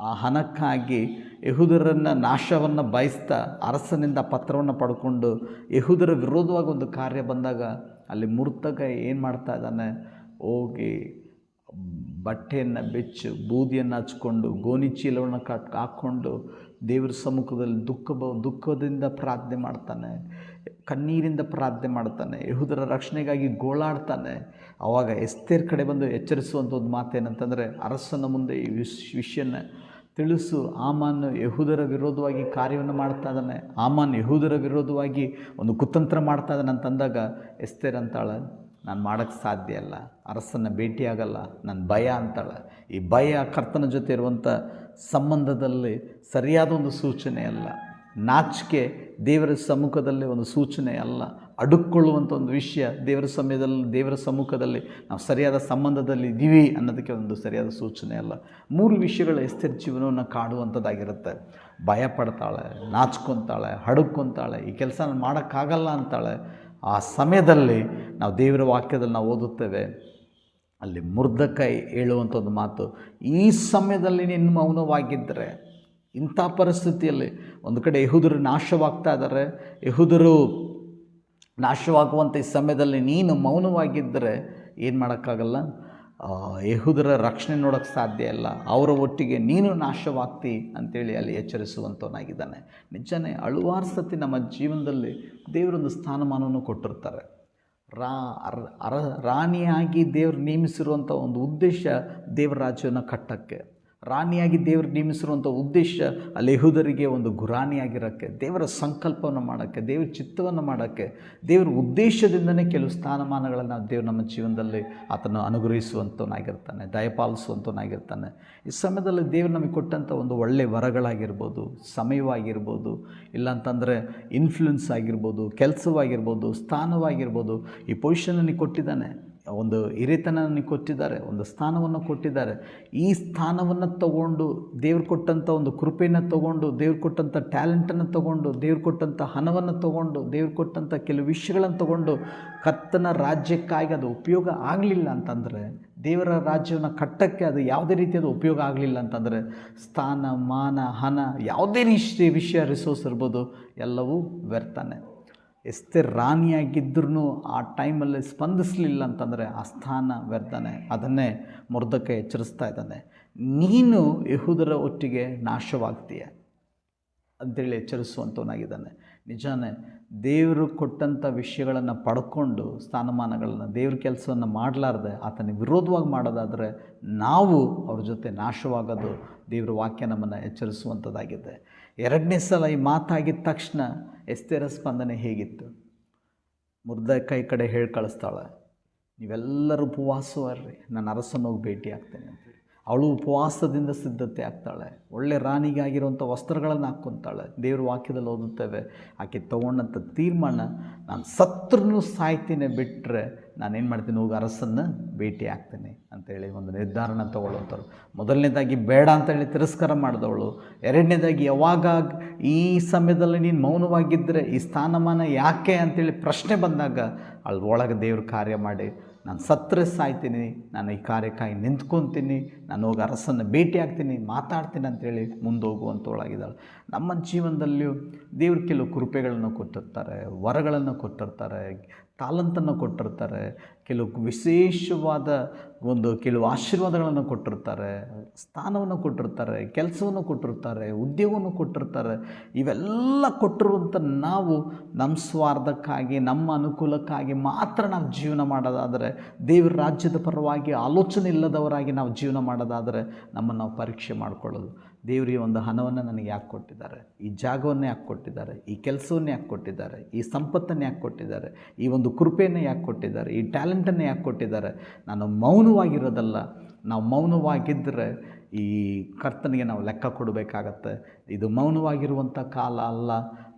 ಆ ಹಣಕ್ಕಾಗಿ ಯೆಹೂದರನ್ನು ನಾಶವನ್ನು ಬಯಸ್ತಾ ಅರಸನಿಂದ ಪತ್ರವನ್ನು ಪಡ್ಕೊಂಡು ಯೆಹೂದರ ವಿರೋಧವಾಗಿ ಒಂದು ಕಾರ್ಯ ಬಂದಾಗ ಅಲ್ಲಿ ಮೊರ್ದೆಖಾಯ್ ಏನು ಮಾಡ್ತಾ ಇದ್ದಾನೆ, ಹೋಗಿ ಬಟ್ಟೆಯನ್ನು ಬೆಚ್ಚು ಬೂದಿಯನ್ನು ಹಚ್ಕೊಂಡು ಗೋಣಿ ಚೀಲವನ್ನು ಹಾಕ್ಕೊಂಡು ದೇವರ ಸಮ್ಮುಖದಲ್ಲಿ ದುಃಖದಿಂದ ಪ್ರಾರ್ಥನೆ ಮಾಡ್ತಾನೆ, ಕಣ್ಣೀರಿಂದ ಪ್ರಾರ್ಥನೆ ಮಾಡ್ತಾನೆ, ಯೆಹೂದರ ರಕ್ಷಣೆಗಾಗಿ ಗೋಳಾಡ್ತಾನೆ. ಆವಾಗ ಎಸ್ತೇರ್ ಕಡೆ ಬಂದು ಎಚ್ಚರಿಸುವಂಥ ಒಂದು ಮಾತೇನಂತಂದರೆ, ಅರಸನ ಮುಂದೆ ಈ ವಿಷಯನ ತಿಳಿಸು, ಆಮಾನ್ ಯೆಹೂದರ ವಿರೋಧವಾಗಿ ಕಾರ್ಯವನ್ನು ಮಾಡ್ತಾ ಇದ್ದಾನೆ, ಆಮಾನ್ ಯೆಹೂದರ ವಿರೋಧವಾಗಿ ಒಂದು ಕುತಂತ್ರ ಮಾಡ್ತಾ ಇದ್ದಾನೆ ಅಂತಂದಾಗ ಎಸ್ತೇರ್ ಅಂತಾಳೆ, ನಾನು ಮಾಡೋಕ್ಕೆ ಸಾಧ್ಯ ಇಲ್ಲ, ಅರಸನ್ನು ಭೇಟಿಯಾಗಲ್ಲ, ನನ್ನ ಭಯ ಅಂತಾಳೆ. ಈ ಭಯ ಕರ್ತನ ಜೊತೆ ಇರುವಂಥ ಸಂಬಂಧದಲ್ಲಿ ಸರಿಯಾದ ಒಂದು ಸೂಚನೆ ಅಲ್ಲ. ನಾಚಿಕೆ ದೇವರ ಸಮ್ಮುಖದಲ್ಲಿ ಒಂದು ಸೂಚನೆ ಅಲ್ಲ. ಅಡುಕೊಳ್ಳುವಂಥ ಒಂದು ವಿಷಯ ದೇವರ ಸಮ್ಮುಖದಲ್ಲಿ ನಾವು ಸರಿಯಾದ ಸಂಬಂಧದಲ್ಲಿ ಇದ್ದೀವಿ ಅನ್ನೋದಕ್ಕೆ ಒಂದು ಸರಿಯಾದ ಸೂಚನೆ ಅಲ್ಲ. 3 ವಿಷಯಗಳು ಎಸ್ತೇರ್ ಜೀವನವನ್ನು ಕಾಡುವಂಥದ್ದಾಗಿರುತ್ತೆ. ಭಯ ಪಡ್ತಾಳೆ, ನಾಚ್ಕೊತಾಳೆ, ಅಡುಕ್ಕೊತಾಳೆ, ಈ ಕೆಲಸ ನಾನು ಮಾಡೋಕ್ಕಾಗಲ್ಲ ಅಂತಾಳೆ. ಆ ಸಮಯದಲ್ಲಿ ನಾವು ದೇವರ ವಾಕ್ಯದಲ್ಲಿ ನಾವು ಓದುತ್ತೇವೆ, ಅಲ್ಲಿ ಮೊರ್ದೆಖಾಯ್ ಹೇಳುವಂಥ ಒಂದು ಮಾತು, ಈ ಸಮಯದಲ್ಲಿ ನೀನು ಮೌನವಾಗಿದ್ದರೆ, ಇಂಥ ಪರಿಸ್ಥಿತಿಯಲ್ಲಿ ಒಂದು ಕಡೆ ಯೆಹೂದರು ನಾಶವಾಗ್ತಾ ಇದ್ದಾರೆ, ಯೆಹೂದರು ನಾಶವಾಗುವಂಥ ಈ ಸಮಯದಲ್ಲಿ ನೀನು ಮೌನವಾಗಿದ್ದರೆ ಏನು ಮಾಡೋಕ್ಕಾಗಲ್ಲ, ಯೆಹೂದರ ರಕ್ಷಣೆ ನೋಡೋಕ್ಕೆ ಸಾಧ್ಯ ಇಲ್ಲ, ಅವರ ಒಟ್ಟಿಗೆ ನೀನು ನಾಶವಾಗ್ತಿ ಅಂತೇಳಿ ಅಲ್ಲಿ ಎಚ್ಚರಿಸುವಂಥವನಾಗಿದ್ದಾನೆ. ನಿಜನೇ, ಹಲವಾರು ಸತಿ ನಮ್ಮ ಜೀವನದಲ್ಲಿ ದೇವರೊಂದು ಸ್ಥಾನಮಾನವನ್ನು ಕೊಟ್ಟಿರ್ತಾರೆ. ರಾಣಿಯಾಗಿ ದೇವರು ನೇಮಿಸಿರುವಂಥ ಒಂದು ಉದ್ದೇಶ ದೇವರ ರಾಜ್ಯವನ್ನು ಕಟ್ಟೋಕ್ಕೆ, ರಾಣಿಯಾಗಿ ದೇವರು ನೇಮಿಸಿರುವಂಥ ಉದ್ದೇಶ ಅಲ್ಲಿ ಯೆಹೂದರಿಗೆ ಒಂದು ಗುರಾಣಿಯಾಗಿರೋಕ್ಕೆ, ದೇವರ ಸಂಕಲ್ಪವನ್ನು ಮಾಡೋಕ್ಕೆ, ದೇವರ ಚಿತ್ತವನ್ನು ಮಾಡೋಕ್ಕೆ, ದೇವರ ಉದ್ದೇಶದಿಂದನೇ ಕೆಲವು ಸ್ಥಾನಮಾನಗಳನ್ನು ದೇವರು ನಮ್ಮ ಜೀವನದಲ್ಲಿ ಆತನು ಅನುಗ್ರಹಿಸುವಂಥವನಾಗಿರ್ತಾನೆ, ದಯಪಾಲಿಸುವಂಥವನಾಗಿರ್ತಾನೆ. ಈ ಸಮಯದಲ್ಲಿ ದೇವರು ನಮಗೆ ಕೊಟ್ಟಂಥ ಒಂದು ಒಳ್ಳೆಯ ವರಗಳಾಗಿರ್ಬೋದು, ಸಮಯವಾಗಿರ್ಬೋದು, ಇಲ್ಲಾಂತಂದರೆ ಇನ್ಫ್ಲುಯೆನ್ಸ್ ಆಗಿರ್ಬೋದು, ಕೆಲಸವಾಗಿರ್ಬೋದು, ಸ್ಥಾನವಾಗಿರ್ಬೋದು, ಈ ಪೊಸಿಷನನ್ನು ಕೊಟ್ಟಿದ್ದಾನೆ, ಒಂದು ಹಿರಿತನವನ್ನು ಕೊಟ್ಟಿದ್ದಾರೆ, ಒಂದು ಸ್ಥಾನವನ್ನು ಕೊಟ್ಟಿದ್ದಾರೆ. ಈ ಸ್ಥಾನವನ್ನು ತಗೊಂಡು, ದೇವ್ರು ಕೊಟ್ಟಂಥ ಒಂದು ಕೃಪೆಯನ್ನು ತಗೊಂಡು, ದೇವ್ರು ಕೊಟ್ಟಂಥ ಟ್ಯಾಲೆಂಟನ್ನು ತಗೊಂಡು, ದೇವ್ರು ಕೊಟ್ಟಂಥ ಹಣವನ್ನು ತಗೊಂಡು, ದೇವ್ರು ಕೊಟ್ಟಂಥ ಕೆಲವು ವಿಷಯಗಳನ್ನು ತಗೊಂಡು ಕರ್ತನ ರಾಜ್ಯಕ್ಕಾಗಿ ಅದು ಉಪಯೋಗ ಆಗಲಿಲ್ಲ ಅಂತಂದರೆ, ದೇವರ ರಾಜ್ಯವನ್ನು ಕಟ್ಟಕ್ಕೆ ಅದು ಯಾವುದೇ ರೀತಿಯಾದ ಉಪಯೋಗ ಆಗಲಿಲ್ಲ ಅಂತಂದರೆ, ಸ್ಥಾನ ಮಾನ ಹಣ ಯಾವುದೇ ವಿಷಯ ರಿಸೋರ್ಸ್ ಇರ್ಬೋದು, ಎಲ್ಲವೂ ವ್ಯರ್ಥನೆ. ಎಸ್ತೇರ್ ರಾಣಿಯಾಗಿದ್ದರೂ ಆ ಟೈಮಲ್ಲಿ ಸ್ಪಂದಿಸಲಿಲ್ಲ ಅಂತಂದರೆ ಆ ಸ್ಥಾನ ವ್ಯರ್ಥನೆ. ಅದನ್ನೇ ಮೊರ್ದೆಖಾಯ್ ಎಚ್ಚರಿಸ್ತಾ ಇದ್ದಾನೆ, ನೀನು ಯೆಹೂದರ ಒಟ್ಟಿಗೆ ನಾಶವಾಗ್ತೀಯ ಅಂತೇಳಿ ಎಚ್ಚರಿಸುವಂಥವನಾಗಿದ್ದಾನೆ. ನಿಜಾನೇ, ದೇವರು ಕೊಟ್ಟಂಥ ವಿಷಯಗಳನ್ನು ಪಡ್ಕೊಂಡು ಸ್ಥಾನಮಾನಗಳನ್ನು ದೇವ್ರ ಕೆಲಸವನ್ನು ಮಾಡಲಾರ್ದೆ ಆತನಿಗೆ ವಿರೋಧವಾಗಿ ಮಾಡೋದಾದರೆ ನಾವು ಅವ್ರ ಜೊತೆ ನಾಶವಾಗೋದು ದೇವ್ರ ವಾಕ್ಯ ನಮ್ಮನ್ನು ಎಚ್ಚರಿಸುವಂಥದ್ದಾಗಿದೆ. 2ನೇ ಸಲ ಈ ಮಾತಾಗಿದ್ದ ತಕ್ಷಣ ಎಸ್ತೇರ ಸ್ಪಂದನೆ ಹೇಗಿತ್ತು? ಮೊರ್ದೆಖಾಯ್ ಕಡೆ ಹೇಳಿ ಕಳಿಸ್ತಾಳೆ, ನೀವೆಲ್ಲರೂ ಉಪವಾಸವರ್ರಿ, ನಾನು ಅರಸನ ಹೋಗಿ ಭೇಟಿ ಆಗ್ತೇನೆ ಅಂತೇಳಿ. ಅವಳು ಉಪವಾಸದಿಂದ ಸಿದ್ಧತೆ ಆಗ್ತಾಳೆ, ಒಳ್ಳೆ ರಾಣಿಗಾಗಿರುವಂಥ ವಸ್ತ್ರಗಳನ್ನು ಹಾಕ್ಕೊತಾಳೆ. ದೇವ್ರ ವಾಕ್ಯದಲ್ಲಿ ಓದುತ್ತೇವೆ, ಆಕೆ ತೊಗೊಂಡಂಥ ತೀರ್ಮಾನ, ನಾನು ಸತ್ರೂ ಸಾಯ್ತೀನಿ ಬಿಟ್ಟರೆ ನಾನೇನು ಮಾಡ್ತೀನಿ, ಹೋಗಿ ಅರಸನ್ನು ಭೇಟಿ ಆಗ್ತೇನೆ ಅಂತೇಳಿ ಒಂದು ನಿರ್ಧಾರನ ತೊಗೊಳ್ಳೋಂಥವ್ರು. ಮೊದಲನೇದಾಗಿ ಬೇಡ ಅಂತೇಳಿ ತಿರಸ್ಕಾರ ಮಾಡಿದವಳು. 2ನೇದಾಗಿ ಯಾವಾಗ ಈ ಸಮಯದಲ್ಲಿ ನೀನು ಮೌನವಾಗಿದ್ದರೆ ಈ ಸ್ಥಾನಮಾನ ಯಾಕೆ ಅಂತೇಳಿ ಪ್ರಶ್ನೆ ಬಂದಾಗ ಅಲ್ಲಿ ಒಳಗೆ ದೇವ್ರ ಕಾರ್ಯ ಮಾಡಿ, ನಾನು ಸತ್ತರೆ ಸಾಯ್ತೀನಿ, ನಾನು ಈ ಕಾರ್ಯಕ್ಕಾಗಿ ನಿಂತ್ಕೊತೀನಿ, ನಾನು ಹೋಗಿ ಅರಸನ್ನು ಭೇಟಿ ಆಗ್ತೀನಿ, ಮಾತಾಡ್ತೀನಿ ಅಂತೇಳಿ ಮುಂದೋಗುವಂಥವಳಾಗಿದ್ದಾಳೆ. ನಮ್ಮ ಜೀವನದಲ್ಲಿಯೂ ದೇವರು ಕೆಲವು ಕೃಪೆಗಳನ್ನು ಕೊಟ್ಟಿರ್ತಾರೆ, ವರಗಳನ್ನು ಕೊಟ್ಟಿರ್ತಾರೆ, ತಾಲಂತನ್ನು ಕೊಟ್ಟಿರ್ತಾರೆ, ಕೆಲವು ವಿಶೇಷವಾದ ಕೆಲವು ಆಶೀರ್ವಾದಗಳನ್ನು ಕೊಟ್ಟಿರ್ತಾರೆ, ಸ್ಥಾನವನ್ನು ಕೊಟ್ಟಿರ್ತಾರೆ, ಕೆಲಸವನ್ನು ಕೊಟ್ಟಿರ್ತಾರೆ, ಉದ್ಯೋಗವನ್ನು ಕೊಟ್ಟಿರ್ತಾರೆ. ಇವೆಲ್ಲ ಕೊಟ್ಟಿರುವಂಥ ನಾವು ನಮ್ಮ ಸ್ವಾರ್ಥಕ್ಕಾಗಿ, ನಮ್ಮ ಅನುಕೂಲಕ್ಕಾಗಿ ಮಾತ್ರ ನಾವು ಜೀವನ ಮಾಡೋದಾದರೆ, ದೇವರ ರಾಜ್ಯದ ಪರವಾಗಿ ಆಲೋಚನೆ ಇಲ್ಲದವರಾಗಿ ನಾವು ಜೀವನ ಮಾಡೋದಾದರೆ ನಮ್ಮನ್ನು ನಾವು ಪರೀಕ್ಷೆ ಮಾಡಿಕೊಳ್ಳೋದು. ದೇವರಿಗೆ ಒಂದು ಹಣವನ್ನು ನನಗೆ ಯಾಕೆ ಕೊಟ್ಟಿದ್ದಾರೆ, ಈ ಜಾಗವನ್ನು ಯಾಕೆ ಕೊಟ್ಟಿದ್ದಾರೆ, ಈ ಕೆಲಸವನ್ನು ಯಾಕೆ ಕೊಟ್ಟಿದ್ದಾರೆ, ಈ ಸಂಪತ್ತನ್ನು ಯಾಕೆ ಕೊಟ್ಟಿದ್ದಾರೆ, ಈ ಒಂದು ಕೃಪೆಯನ್ನು ಯಾಕೆ ಕೊಟ್ಟಿದ್ದಾರೆ, ಈ ಟ್ಯಾಲೆಂಟನ್ನು ಯಾಕೆ ಕೊಟ್ಟಿದ್ದಾರೆ. ನಾನು ಮೌನವಾಗಿರೋದಲ್ಲ. ನಾವು ಮೌನವಾಗಿದ್ದರೆ ಈ ಕರ್ತನಿಗೆ ನಾವು ಲೆಕ್ಕ ಕೊಡಬೇಕಾಗತ್ತೆ. ಇದು ಮೌನವಾಗಿರುವಂಥ ಕಾಲ ಅಲ್ಲ,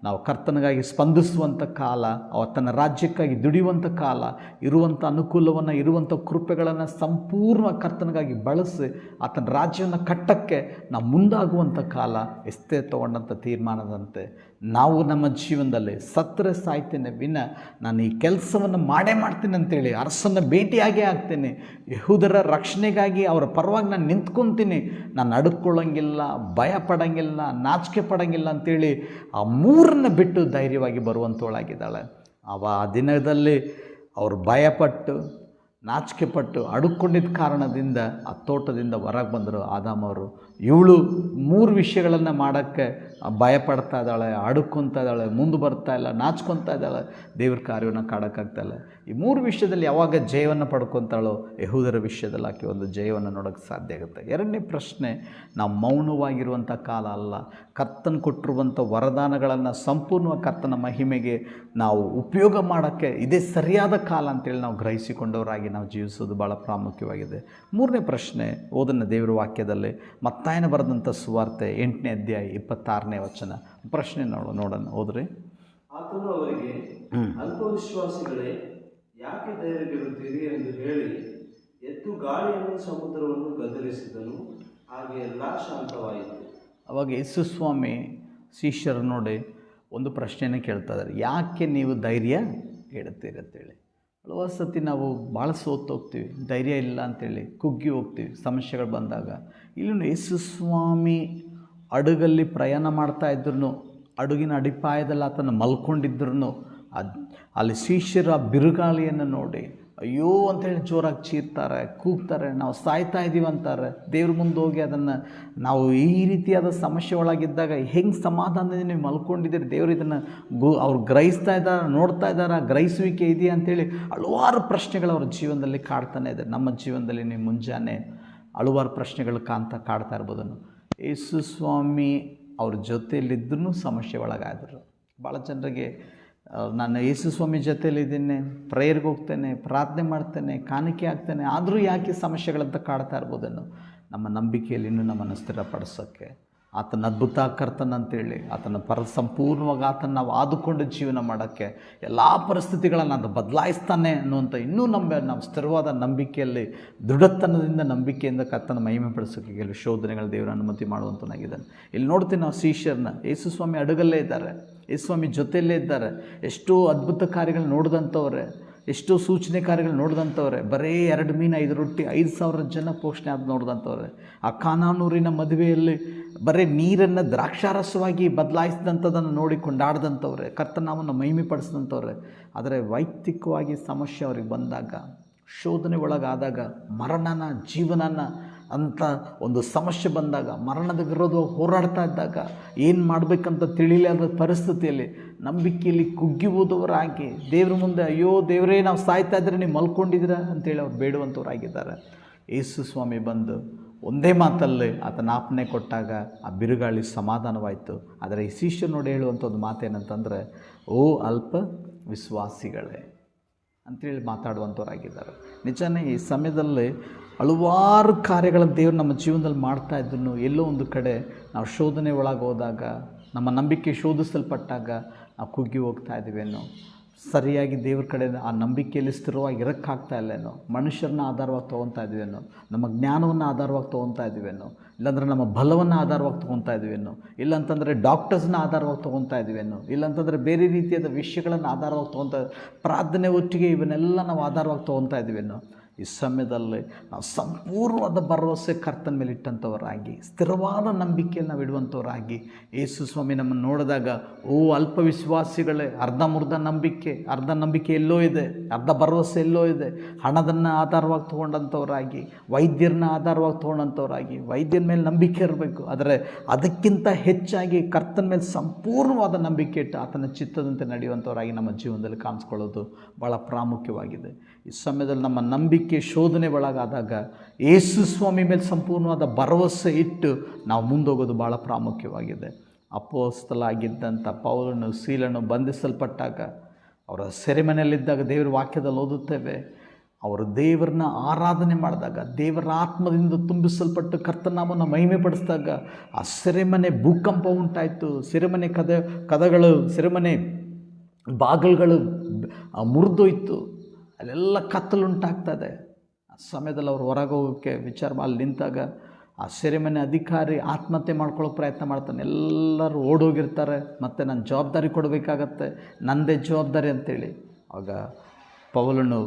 ನಾವು ಕರ್ತನಿಗಾಗಿ ಸ್ಪಂದಿಸುವಂಥ ಕಾಲ, ಆತನ ರಾಜ್ಯಕ್ಕಾಗಿ ದುಡಿಯುವಂಥ ಕಾಲ, ಇರುವಂಥ ಅನುಕೂಲವನ್ನು, ಇರುವಂಥ ಕೃಪೆಗಳನ್ನು ಸಂಪೂರ್ಣ ಕರ್ತನಿಗಾಗಿ ಬಳಸಿ ಆತನ ರಾಜ್ಯವನ್ನು ಕಟ್ಟಕ್ಕೆ ನಾವು ಮುಂದಾಗುವಂಥ ಕಾಲ. ಎಷ್ಟೇ ತೊಗೊಂಡಂಥ ತೀರ್ಮಾನದಂತೆ ನಾವು ನಮ್ಮ ಜೀವನದಲ್ಲಿ ಸತ್ತರೆ ಸಾಯ್ತೇನೆ ವಿನ ನಾನು ಈ ಕೆಲಸವನ್ನು ಮಾಡೇ ಮಾಡ್ತೀನಿ ಅಂತೇಳಿ ಅರಸನ್ನು ಭೇಟಿಯಾಗೇ ಆಗ್ತೇನೆ, ಯೆಹೂದರ ರಕ್ಷಣೆಗಾಗಿ ಅವರ ಪರವಾಗಿ ನಾನು ನಿಂತ್ಕೊತೀನಿ, ನಾನು ಅಡುಕೊಳ್ಳೋಂಗಿಲ್ಲ, ಭಯ ಪಡೋಂಗಿಲ್ಲ, ನಾಚಿಕೆ ಪಡೋಂಗಿಲ್ಲ ಅಂಥೇಳಿ ಆ ಮೂರನ್ನು ಬಿಟ್ಟು ಧೈರ್ಯವಾಗಿ ಬರುವಂಥವಳಾಗಿದ್ದಾಳೆ. ಆ ದಿನದಲ್ಲಿ ಅವರು ಭಯಪಟ್ಟು, ನಾಚಿಕೆ ಪಟ್ಟು, ಅಡುಕೊಂಡಿದ್ದ ಕಾರಣದಿಂದ ಆ ತೋಟದಿಂದ ಹೊರಗೆ ಬಂದರು ಆದಾಮವರು. ಇವಳು 3 ವಿಷಯಗಳನ್ನು ಮಾಡೋಕ್ಕೆ ಭಯಪಡ್ತಾ ಇದ್ದಾಳೆ, ಅಡುಕೊತಾ ಇದ್ದಾಳೆ, ಮುಂದೆ ಬರ್ತಾ ಇಲ್ಲ, ನಾಚ್ಕೊತಾ ಇದ್ದಾಳೆ, ದೇವ್ರ ಕಾರ್ಯವನ್ನು ಕಾಡೋಕ್ಕಾಗ್ತಾಯಿಲ್ಲ. ಈ 3 ವಿಷಯದಲ್ಲಿ ಯಾವಾಗ ಜಯವನ್ನು ಪಡ್ಕೊತಾಳೋ ಯೆಹೂದರ ವಿಷಯದಲ್ಲಿ ಆಕೆ ಒಂದು ಜಯವನ್ನು ನೋಡೋಕ್ಕೆ ಸಾಧ್ಯ ಆಗುತ್ತೆ. 2ನೇ ಪ್ರಶ್ನೆ, ನಾವು ಮೌನವಾಗಿರುವಂಥ ಕಾಲ ಅಲ್ಲ. ಕರ್ತನ ಕೊಟ್ಟಿರುವಂಥ ವರದಾನಗಳನ್ನು ಸಂಪೂರ್ಣವಾಗಿ ಕರ್ತನ ಮಹಿಮೆಗೆ ನಾವು ಉಪಯೋಗ ಮಾಡೋಕ್ಕೆ ಇದೇ ಸರಿಯಾದ ಕಾಲ ಅಂತೇಳಿ ನಾವು ಗ್ರಹಿಸಿಕೊಂಡವರಾಗಿ ನಾವು ಜೀವಿಸೋದು ಭಾಳ ಪ್ರಾಮುಖ್ಯವಾಗಿದೆ. 3ನೇ ಪ್ರಶ್ನೆ, ಓದನ್ನು ದೇವರ ವಾಕ್ಯದಲ್ಲಿ ಮತ್ತಾಯನ ಬರೆದಂಥ ಸುವಾರ್ತೆ 8ನೇ ಅಧ್ಯಾಯ 26ನೇ ವಚನ. ಪ್ರಶ್ನೆ ನೋಡೋಣ, ಓದ್ರಿ. ಆತನು ಅವರಿಗೆ, ಅಲ್ಪವಿಶ್ವಾಸಿಗಳೇ, ಯಾಕೆ ಧೈರ್ಯಗೆಡುತ್ತೀರಿ ಎಂದು ಹೇಳಿ ಎದ್ದು ಗಾಳಿಯನ್ನು ಸಮುದ್ರವನ್ನು ಗದರಿಸಿದನು. ಹಾಗೆ ಎಲ್ಲ ಶಾಂತವಾಯಿತು. ಅವಾಗ ಯೇಸು ಸ್ವಾಮಿ ಶಿಷ್ಯರು ನೋಡಿ ಒಂದು ಪ್ರಶ್ನೆಯನ್ನು ಕೇಳ್ತಾ ಇದ್ದಾರೆ, ಯಾಕೆ ನೀವು ಧೈರ್ಯ ಹೇಳುತ್ತೀರಿ ಅಂತೇಳಿ. ಹಲವಾರು ಸತಿ ನಾವು ಭಾಳ ಸೋತೋಗ್ತೀವಿ, ಧೈರ್ಯ ಇಲ್ಲ ಅಂಥೇಳಿ ಕುಗ್ಗಿ ಹೋಗ್ತೀವಿ ಸಮಸ್ಯೆಗಳು ಬಂದಾಗ. ಇಲ್ಲಿ ಯೇಸು ಸ್ವಾಮಿ ಹಡಗಲ್ಲಿ ಪ್ರಯಾಣ ಮಾಡ್ತಾಯಿದ್ರು, ಹಡಗಿನ ಅಡಿಪಾಯದಲ್ಲಿ ಆತನ ಮಲ್ಕೊಂಡಿದ್ರು, ಅಲ್ಲಿ ಶಿಷ್ಯರ ಬಿರುಗಾಳಿಯನ್ನು ನೋಡಿ ಅಯ್ಯೋ ಅಂಥೇಳಿ ಜೋರಾಗಿ ಚೀರ್ತಾರೆ, ಕೂಗ್ತಾರೆ, ನಾವು ಸಾಯ್ತಾ ಇದ್ದೀವಿ ಅಂತಾರೆ. ದೇವ್ರ ಮುಂದೆ ಹೋಗಿ ಅದನ್ನು ನಾವು ಈ ರೀತಿಯಾದ ಸಮಸ್ಯೆ ಒಳಗಿದ್ದಾಗ ಹೆಂಗೆ ಸಮಾಧಾನದಿಂದ ನೀವು ಮಲ್ಕೊಂಡಿದ್ದೀರಿ, ದೇವರು ಇದನ್ನು ಅವ್ರು ಗ್ರಹಿಸ್ತಾ ಇದ್ದಾರೆ, ನೋಡ್ತಾ ಇದ್ದಾರೆ, ಗ್ರಹಿಸುವಿಕೆ ಇದೆಯಾ ಅಂಥೇಳಿ ಹಲವಾರು ಪ್ರಶ್ನೆಗಳು ಅವ್ರ ಜೀವನದಲ್ಲಿ ಕಾಡ್ತಾನೆ ಇದೆ. ನಮ್ಮ ಜೀವನದಲ್ಲಿ ನೀವು ಮುಂಜಾನೆ ಹಲವಾರು ಪ್ರಶ್ನೆಗಳು ಕಾಡ್ತಾ ಇರ್ಬೋದನ್ನು. ಯೇಸು ಸ್ವಾಮಿ ಅವ್ರ ಜೊತೆಯಲ್ಲಿದ್ದೂ ಸಮಸ್ಯೆ ಒಳಗಾದರು. ಭಾಳ ಜನರಿಗೆ ನಾನು ಯೇಸು ಸ್ವಾಮಿ ಜೊತೆಯಲ್ಲಿದ್ದೀನಿ, ಪ್ರೇಯರ್ಗೆ ಹೋಗ್ತೇನೆ, ಪ್ರಾರ್ಥನೆ ಮಾಡ್ತೇನೆ, ಕಾಣಿಕೆ ಆಗ್ತೇನೆ, ಆದರೂ ಯಾಕೆ ಸಮಸ್ಯೆಗಳಂತ ಕಾಡ್ತಾ ಇರ್ಬೋದೇನೋ. ನಮ್ಮ ನಂಬಿಕೆಯಲ್ಲಿ ಇನ್ನೂ ನಮ್ಮನ್ನು ಸ್ಥಿರಪಡಿಸೋಕ್ಕೆ, ಆತನ ಅದ್ಭುತ ಕರ್ತನಂತೇಳಿ ಆತನ ಸಂಪೂರ್ಣವಾಗಿ ಆತನ ನಾವು ಆದುಕೊಂಡು ಜೀವನ ಮಾಡೋಕ್ಕೆ, ಎಲ್ಲ ಪರಿಸ್ಥಿತಿಗಳನ್ನು ಅದು ಬದಲಾಯಿಸ್ತಾನೆ ಅನ್ನುವಂಥ ಇನ್ನೂ ನಾವು ಸ್ಥಿರವಾದ ನಂಬಿಕೆಯಲ್ಲಿ ದೃಢತನದಿಂದ ನಂಬಿಕೆಯಿಂದ ಕರ್ತನ ಮಹಿಮೆ ಪಡಿಸೋಕ್ಕೆ ಕೆಲವು ಶೋಧನೆಗಳು ದೇವರ ಅನುಮತಿ ಮಾಡುವಂತನಾಗಿದ್ದಾನೆ. ಇಲ್ಲಿ ನೋಡ್ತೀವಿ ನಾವು ಶಿಷ್ಯರನ್ನ, ಯೇಸು ಸ್ವಾಮಿ ಅಡುಗಲ್ಲೇ ಇದ್ದಾರೆ, ಯೇಸು ಸ್ವಾಮಿ ಜೊತೆಯಲ್ಲೇ ಇದ್ದಾರೆ, ಎಷ್ಟೋ ಅದ್ಭುತ ಕಾರ್ಯಗಳು ನೋಡಿದಂಥವ್ರೆ, ಎಷ್ಟೋ ಸೂಚನೆ ಕಾರ್ಯಗಳು ನೋಡಿದಂಥವ್ರೆ, ಬರೀ 2 ಮೀನು 5 ರೊಟ್ಟಿ 5,000 ಜನ ಪೋಷಣೆ ಅದು ನೋಡಿದಂಥವ್ರೆ. ಆ ಕಾನಾನೂರಿನ ಮದುವೆಯಲ್ಲಿ ಬರೀ ನೀರನ್ನು ದ್ರಾಕ್ಷಾರಸವಾಗಿ ಬದಲಾಯಿಸಿದಂಥದ್ದನ್ನು ನೋಡಿ ಕೊಂಡಾಡ್ದಂಥವ್ರೆ, ಕರ್ತನಾಮವನ್ನು ಮಹಿಮೆ ಪಡಿಸಿದಂಥವ್ರೆ. ಆದರೆ ವೈಯಕ್ತಿಕವಾಗಿ ಸಮಸ್ಯೆ ಅವ್ರಿಗೆ ಬಂದಾಗ, ಶೋಧನೆ ಒಳಗಾದಾಗ, ಮರಣನ ಜೀವನನ ಅಂತ ಒಂದು ಸಮಸ್ಯೆ ಬಂದಾಗ, ಮರಣದ ವಿರೋಧವಾಗಿ ಹೋರಾಡ್ತಾ ಇದ್ದಾಗ, ಏನು ಮಾಡಬೇಕಂತ ತಿಳಿಲಾದ ಪರಿಸ್ಥಿತಿಯಲ್ಲಿ ನಂಬಿಕೆಯಲ್ಲಿ ಕುಗ್ಗಿ ಹೋದವರಾಗಿ ದೇವ್ರ ಮುಂದೆ ಅಯ್ಯೋ ದೇವರೇ ನಾವು ಸಾಯ್ತಾ ಇದ್ರೆ ನೀವು ಮಲ್ಕೊಂಡಿದ್ದೀರಾ ಅಂತೇಳಿ ಅವ್ರು ಬೇಡುವಂಥವ್ರಾಗಿದ್ದಾರೆ. ಯೇಸು ಸ್ವಾಮಿ ಬಂದು ಒಂದೇ ಮಾತಲ್ಲಿ ಆತನ ಆಜ್ಞೆ ಕೊಟ್ಟಾಗ ಆ ಬಿರುಗಾಳಿ ಸಮಾಧಾನವಾಯಿತು. ಆದರೆ ಈ ಶಿಷ್ಯರು ನೋಡಿ ಹೇಳುವಂಥ ಒಂದು ಮಾತೇನಂತಂದರೆ, ಓ ಅಲ್ಪ ವಿಶ್ವಾಸಿಗಳೇ ಅಂತೇಳಿ ಮಾತಾಡುವಂಥವ್ರಾಗಿದ್ದಾರೆ. ನಿಜನೇ ಈ ಸಮಯದಲ್ಲಿ ಹಲವಾರು ಕಾರ್ಯಗಳನ್ನು ದೇವರು ನಮ್ಮ ಜೀವನದಲ್ಲಿ ಮಾಡ್ತಾಯಿದ್ರು, ಎಲ್ಲೋ ಒಂದು ಕಡೆ ನಾವು ಶೋಧನೆ ಒಳಗೆ ಹೋದಾಗ, ನಮ್ಮ ನಂಬಿಕೆ ಶೋಧಿಸಲ್ಪಟ್ಟಾಗ ನಾವು ಕುಗ್ಗಿ ಹೋಗ್ತಾ ಇದ್ದೀವೇನೋ, ಸರಿಯಾಗಿ ದೇವ್ರ ಕಡೆ ಆ ನಂಬಿಕೆಯಲ್ಲಿ ಸ್ಥಿರವಾಗಿ ಇರೋಕ್ಕಾಗ್ತಾ ಇಲ್ಲೇನೋ, ಮನುಷ್ಯರನ್ನ ಆಧಾರವಾಗಿ ತೊಗೊತಾ ಇದ್ದೀವೇನೋ, ನಮ್ಮ ಜ್ಞಾನವನ್ನು ಆಧಾರವಾಗಿ ತೊಗೊತಾ ಇದ್ದೀವೇನೋ, ಇಲ್ಲಾಂದರೆ ನಮ್ಮ ಬಲವನ್ನು ಆಧಾರವಾಗಿ ತೊಗೊತಾ ಇದ್ದೀವೇನೋ, ಇಲ್ಲಾಂತಂದರೆ ಡಾಕ್ಟರ್ಸ್ನ ಆಧಾರವಾಗಿ ತೊಗೊತಾ ಇದ್ದೀವೇನೋ, ಇಲ್ಲಾಂತಂದರೆ ಬೇರೆ ರೀತಿಯಾದ ವಿಷಯಗಳನ್ನು ಆಧಾರವಾಗಿ ತೊಗೊತಾ, ಪ್ರಾರ್ಥನೆ ಒಟ್ಟಿಗೆ ಇವನ್ನೆಲ್ಲ ನಾವು ಆಧಾರವಾಗಿ ತೊಗೊತಾ ಇದ್ದೀವೇನೋ. ಈ ಸಮಯದಲ್ಲಿ ನಾವು ಸಂಪೂರ್ಣವಾದ ಭರವಸೆ ಕರ್ತನ ಮೇಲೆ ಇಟ್ಟಂಥವರಾಗಿ, ಸ್ಥಿರವಾದ ನಂಬಿಕೆಯಲ್ಲಿ ನಾವು ಇಡುವಂಥವರಾಗಿ, ಯೇಸು ಸ್ವಾಮಿ ನಮ್ಮನ್ನು ನೋಡಿದಾಗ, ಓ ಅಲ್ಪ ವಿಶ್ವಾಸಿಗಳೇ, ಅರ್ಧಂಬರ್ಧ ನಂಬಿಕೆ ಎಲ್ಲೋ ಇದೆ, ಅರ್ಧ ಭರವಸೆ ಎಲ್ಲೋ ಇದೆ, ಹಣದನ್ನು ಆಧಾರವಾಗಿ ತೊಗೊಂಡಂಥವರಾಗಿ, ವೈದ್ಯರನ್ನ ಆಧಾರವಾಗಿ ತೊಗೊಂಡಂಥವರಾಗಿ, ವೈದ್ಯರ ಮೇಲೆ ನಂಬಿಕೆ ಇರಬೇಕು. ಆದರೆ ಅದಕ್ಕಿಂತ ಹೆಚ್ಚಾಗಿ ಕರ್ತನ ಮೇಲೆ ಸಂಪೂರ್ಣವಾದ ನಂಬಿಕೆ ಇಟ್ಟು ಆತನ ಚಿತ್ತದಂತೆ ನಡೆಯುವಂಥವರಾಗಿ ನಮ್ಮ ಜೀವನದಲ್ಲಿ ಕಾಣಿಸ್ಕೊಳ್ಳೋದು ಭಾಳ ಪ್ರಾಮುಖ್ಯವಾಗಿದೆ. ಈ ಸಮಯದಲ್ಲಿ ನಮ್ಮ ನಂಬಿಕೆ ಶೋಧನೆ ಒಳಗಾದಾಗ ಯೇಸು ಸ್ವಾಮಿ ಮೇಲೆ ಸಂಪೂರ್ಣವಾದ ಭರವಸೆ ಇಟ್ಟು ನಾವು ಮುಂದೋಗೋದು ಭಾಳ ಪ್ರಾಮುಖ್ಯವಾಗಿದೆ. ಅಪೊಸ್ತಲರಾಗಿದ್ದಂಥ ಪೌಲನು ಸೀಲನು ಬಂಧಿಸಲ್ಪಟ್ಟಾಗ, ಅವರ ಸೆರೆಮನೆಯಲ್ಲಿದ್ದಾಗ ದೇವರ ವಾಕ್ಯದಲ್ಲಿ ಓದುತ್ತೇವೆ, ಅವರು ದೇವರನ್ನ ಆರಾಧನೆ ಮಾಡಿದಾಗ, ದೇವರ ಆತ್ಮದಿಂದ ತುಂಬಿಸಲ್ಪಟ್ಟು ಕರ್ತನಾಮನ ಮಹಿಮೆ ಪಡಿಸಿದಾಗ ಆ ಸೆರೆಮನೆ ಭೂಕಂಪ ಉಂಟಾಯಿತು. ಸೆರೆಮನೆ ಬಾಗಿಲುಗಳು ಮುರಿದೋಯ್ತು. ಅಲ್ಲೆಲ್ಲ ಕತ್ತಲುಂಟಾಗ್ತದೆ. ಆ ಸಮಯದಲ್ಲಿ ಅವರು ಹೊರಗೆ ಹೋಗೋಕ್ಕೆ ವಿಚಾರ ಅಲ್ಲಿ ನಿಂತಾಗ ಆ ಸೆರೆಮನೆ ಅಧಿಕಾರಿ ಆತ್ಮಹತ್ಯೆ ಮಾಡ್ಕೊಳ್ಳೋಕೆ ಪ್ರಯತ್ನ ಮಾಡ್ತಾನೆ. ಎಲ್ಲರೂ ಓಡೋಗಿರ್ತಾರೆ, ಮತ್ತು ನಾನು ಜವಾಬ್ದಾರಿ ಕೊಡಬೇಕಾಗತ್ತೆ, ನನ್ನದೇ ಜವಾಬ್ದಾರಿ ಅಂತೇಳಿ. ಆಗ ಪೌಲನು